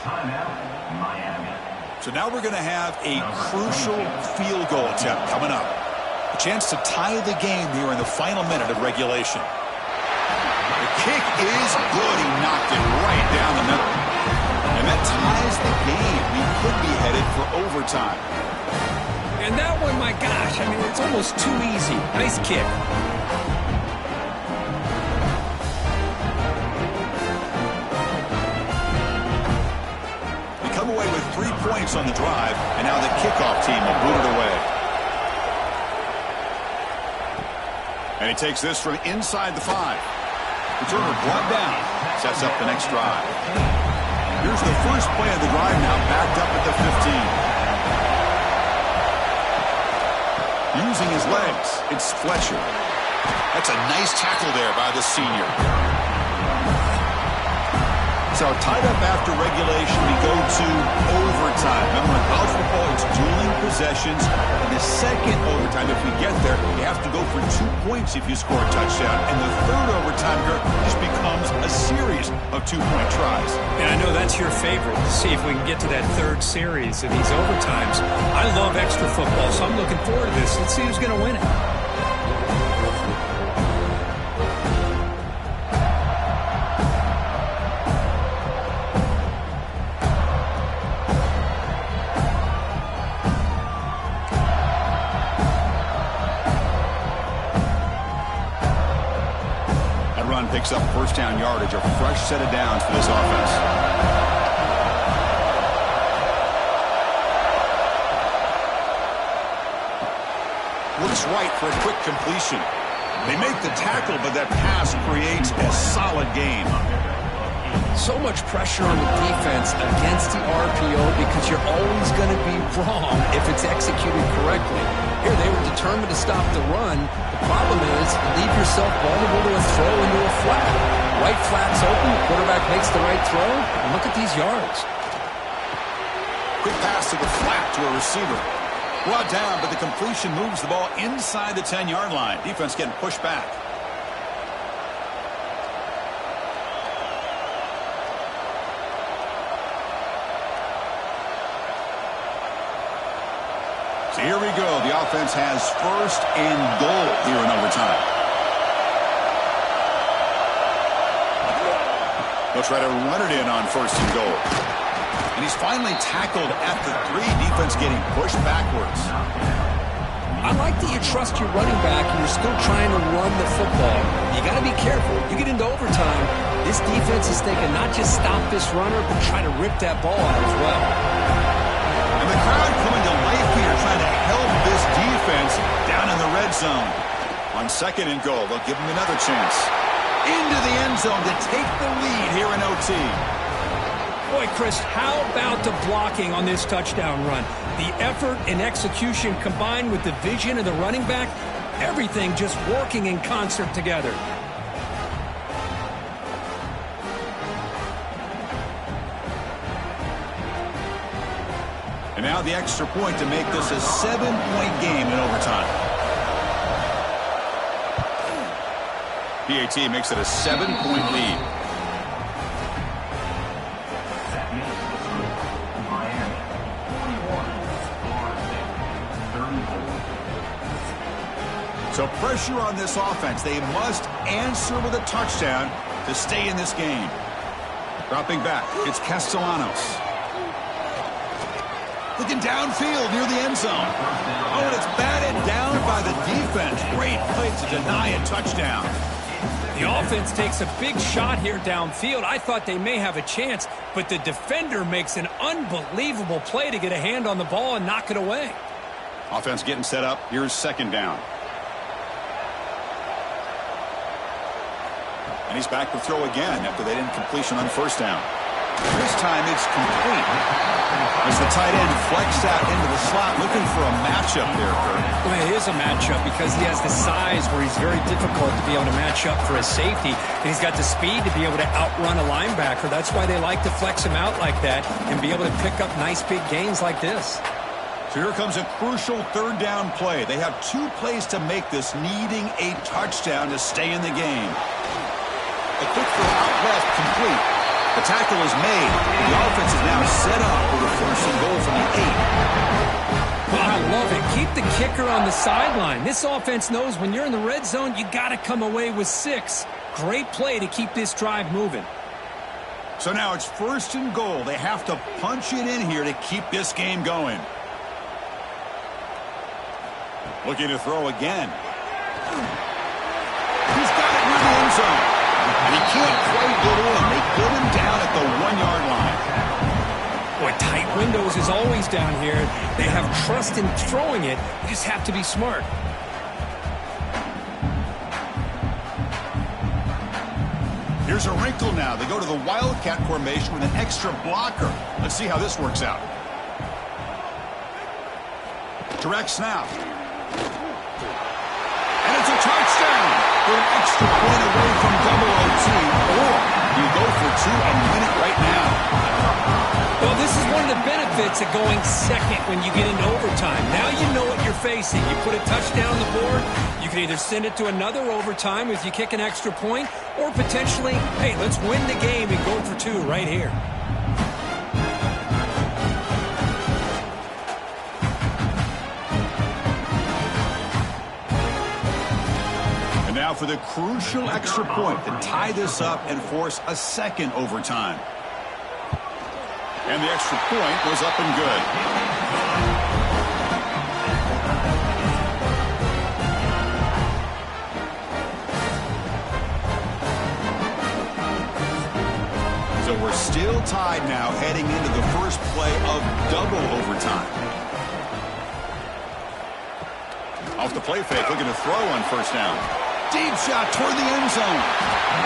Timeout, Miami. So now we're going to have a crucial field goal attempt coming up. A chance to tie the game here in the final minute of regulation. The kick is good. He knocked it right down the middle. And that ties the game. We could be headed for overtime. And that one, my gosh, I mean, it's almost too easy. Nice kick. They come away with 3 points on the drive, and now the kickoff team will boot it away. And he takes this from inside the 5. Returner brought down, sets up the next drive. Here's the first play of the drive now, backed up at the 15. Using his legs, it's Fletcher. That's a nice tackle there by the senior. So tied up after regulation, we go to overtime. Remember, in college football, it's dueling possessions. In the second overtime, if we get there, you have to go for 2 points if you score a touchdown. And the third overtime here just becomes a series of 2-point tries. And I know that's your favorite, to see if we can get to that third series of these overtimes. I love extra football, so I'm looking forward to this. Let's see who's going to win it. picks up first down yardage, a fresh set of downs for this offense. Looks right for a quick completion. They make the tackle, but that pass creates a solid gain. So much pressure on the defense against the RPO because you're always going to be wrong if it's executed correctly. Here they were determined to stop the run. The problem is you leave yourself vulnerable to a throw into a flat. Right flat's open, the quarterback makes the right throw, and look at these yards. Quick pass to the flat to a receiver. Brought down, but the completion moves the ball inside the 10-yard line. Defense getting pushed back. So here we go. The offense has first and goal here in overtime. They'll try to run it in on first and goal. And he's finally tackled at the 3. Defense getting pushed backwards. I like that you trust your running back and you're still trying to run the football. You got to be careful. You get into overtime, this defense is thinking not just stop this runner, but try to rip that ball out as well. And the crowd coming to life here, trying to help this defense down in the red zone. On second and goal, they'll give him another chance. Into the end zone to take the lead here in OT. Boy, Chris, how about the blocking on this touchdown run? The effort and execution combined with the vision of the running back, everything just working in concert together. And now the extra point to make this a 7-point game in overtime. PAT makes it a 7-point lead. So pressure on this offense. They must answer with a touchdown to stay in this game. Dropping back, it's Castellanos. Looking downfield near the end zone. Oh, and it's batted down by the defense. Great play to deny a touchdown. The offense takes a big shot here downfield. I thought they may have a chance, but the defender makes an unbelievable play to get a hand on the ball and knock it away. Offense getting set up. Here's second down. And he's back to throw again after they didn't completion on first down. This time it's complete. As the tight end flex out into the slot, looking for a matchup there, Kurt. Well, it is a matchup because he has the size where he's very difficult to be able to match up for a safety. And he's got the speed to be able to outrun a linebacker. That's why they like to flex him out like that and be able to pick up nice big gains like this. So here comes a crucial third down play. They have 2 plays to make this, needing a touchdown to stay in the game. A quick throw out left, complete. The tackle is made. The offense is now set up for the first and goal from the 8. Well, I love it. Keep the kicker on the sideline. This offense knows when you're in the red zone, you got to come away with 6. Great play to keep this drive moving. So now it's first and goal. They have to punch it in here to keep this game going. Looking to throw again. He's got it near the end zone. And he can't quite get in. They get him down at the 1-yard line. Boy, tight windows is always down here. They have trust in throwing it. You just have to be smart. Here's a wrinkle now. They go to the Wildcat formation with an extra blocker. Let's see how this works out. Direct snap. And it's a touchdown. For an extra point away from double OT, or you go for 2 and win it right now. Well, this is one of the benefits of going second when you get into overtime. Now you know what you're facing. You put a touchdown on the board, you can either send it to another overtime if you kick an extra point, or potentially, hey, let's win the game and go for 2 right here. Now for the crucial extra point to tie this up and force a second overtime. And the extra point goes up and good. So we're still tied now heading into the first play of double overtime. Off the play fake, looking to throw on first down. Deep shot toward the end zone.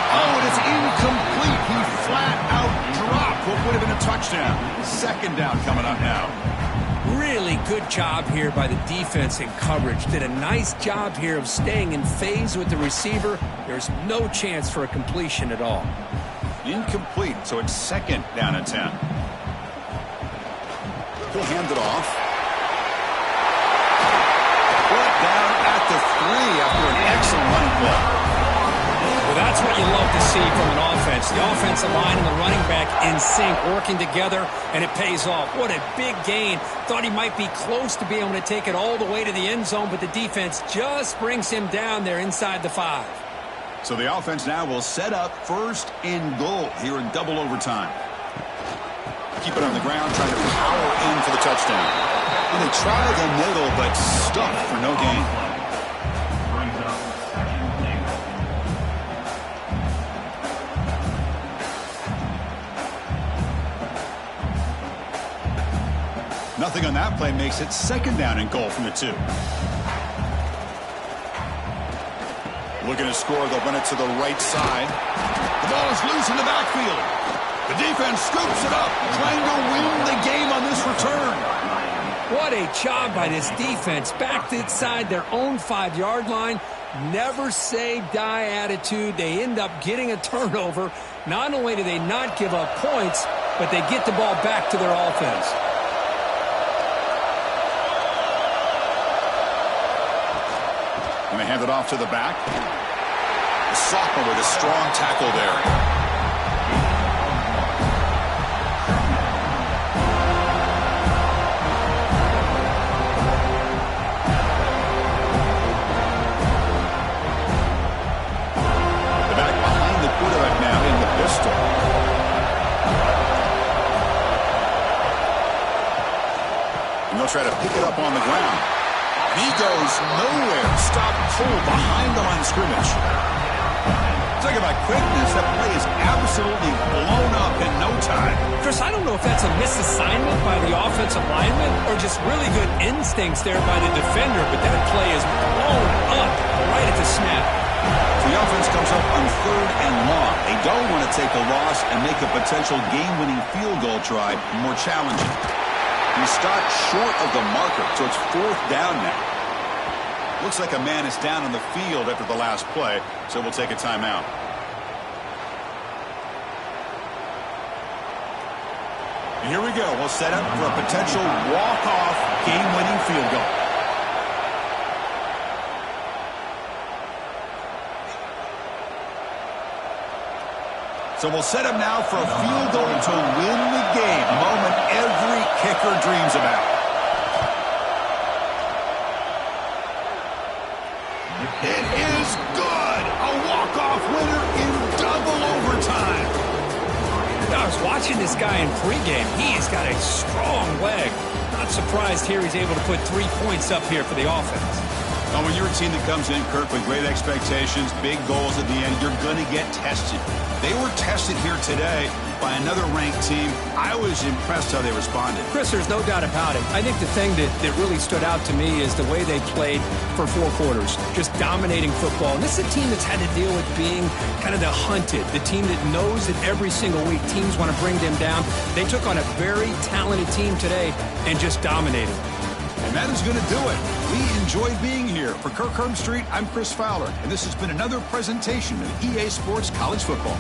Oh, and it's incomplete. He flat out dropped what would have been a touchdown. Second down coming up now. Really good job here by the defense in coverage. Did a nice job here of staying in phase with the receiver. There's no chance for a completion at all. Incomplete, so it's second down and 10. He'll hand it off. Brought down at the 3 after an excellent running play. Well, that's what you love to see from an offense. The offensive line and the running back in sync, working together, and it pays off. What a big gain. Thought he might be close to being able to take it all the way to the end zone, but the defense just brings him down there inside the 5. So the offense now will set up first and goal here in double overtime. Keep it on the ground, trying to power in for the touchdown. And they try the middle, but stuck for no gain. Brings up second and goal. Nothing on that play makes it second down and goal from the 2. Looking to score, they'll run it to the right side. The ball is loose in the backfield. The defense scoops it up, trying to win the game on this return. What a job by this defense. Back inside their own 5-yard line. Never say die attitude. They end up getting a turnover. Not only do they not give up points, but they get the ball back to their offense. And they hand it off to the back. The sophomore with a strong tackle there. The back behind the quarterback now in the pistol. And they'll try to pick it up on the ground. He goes nowhere. Stop cold behind the line of scrimmage. Talking about quickness, that play is absolutely blown up in no time. Chris, I don't know if that's a misassignment by the offensive lineman or just really good instincts there by the defender, but that play is blown up right at the snap. The offense comes up on 3rd and long. They don't want to take a loss and make a potential game-winning field goal try more challenging. He stopped short of the marker, so it's 4th down now. Looks like a man is down on the field after the last play, so we'll take a timeout. And here we go. We'll set up for a potential walk-off game-winning field goal. So we'll set up now for a field goal to win the game, a moment every kicker dreams about. It is good! A walk-off winner in double overtime. I was watching this guy in pregame. He's got a strong leg. Not surprised here he's able to put 3 points up here for the offense. Now, when you're a team that comes in, Kirk, with great expectations, big goals at the end, you're going to get tested. They were tested here today by another ranked team. I was impressed how they responded. Chris, there's no doubt about it. I think the thing that really stood out to me is the way they played for 4 quarters, just dominating football. And this is a team that's had to deal with being kind of the hunted, the team that knows that every single week teams want to bring them down. They took on a very talented team today and just dominated. And that is going to do it. We enjoyed being here. For Kirk Herbstreit, I'm Chris Fowler, and this has been another presentation of EA Sports College Football.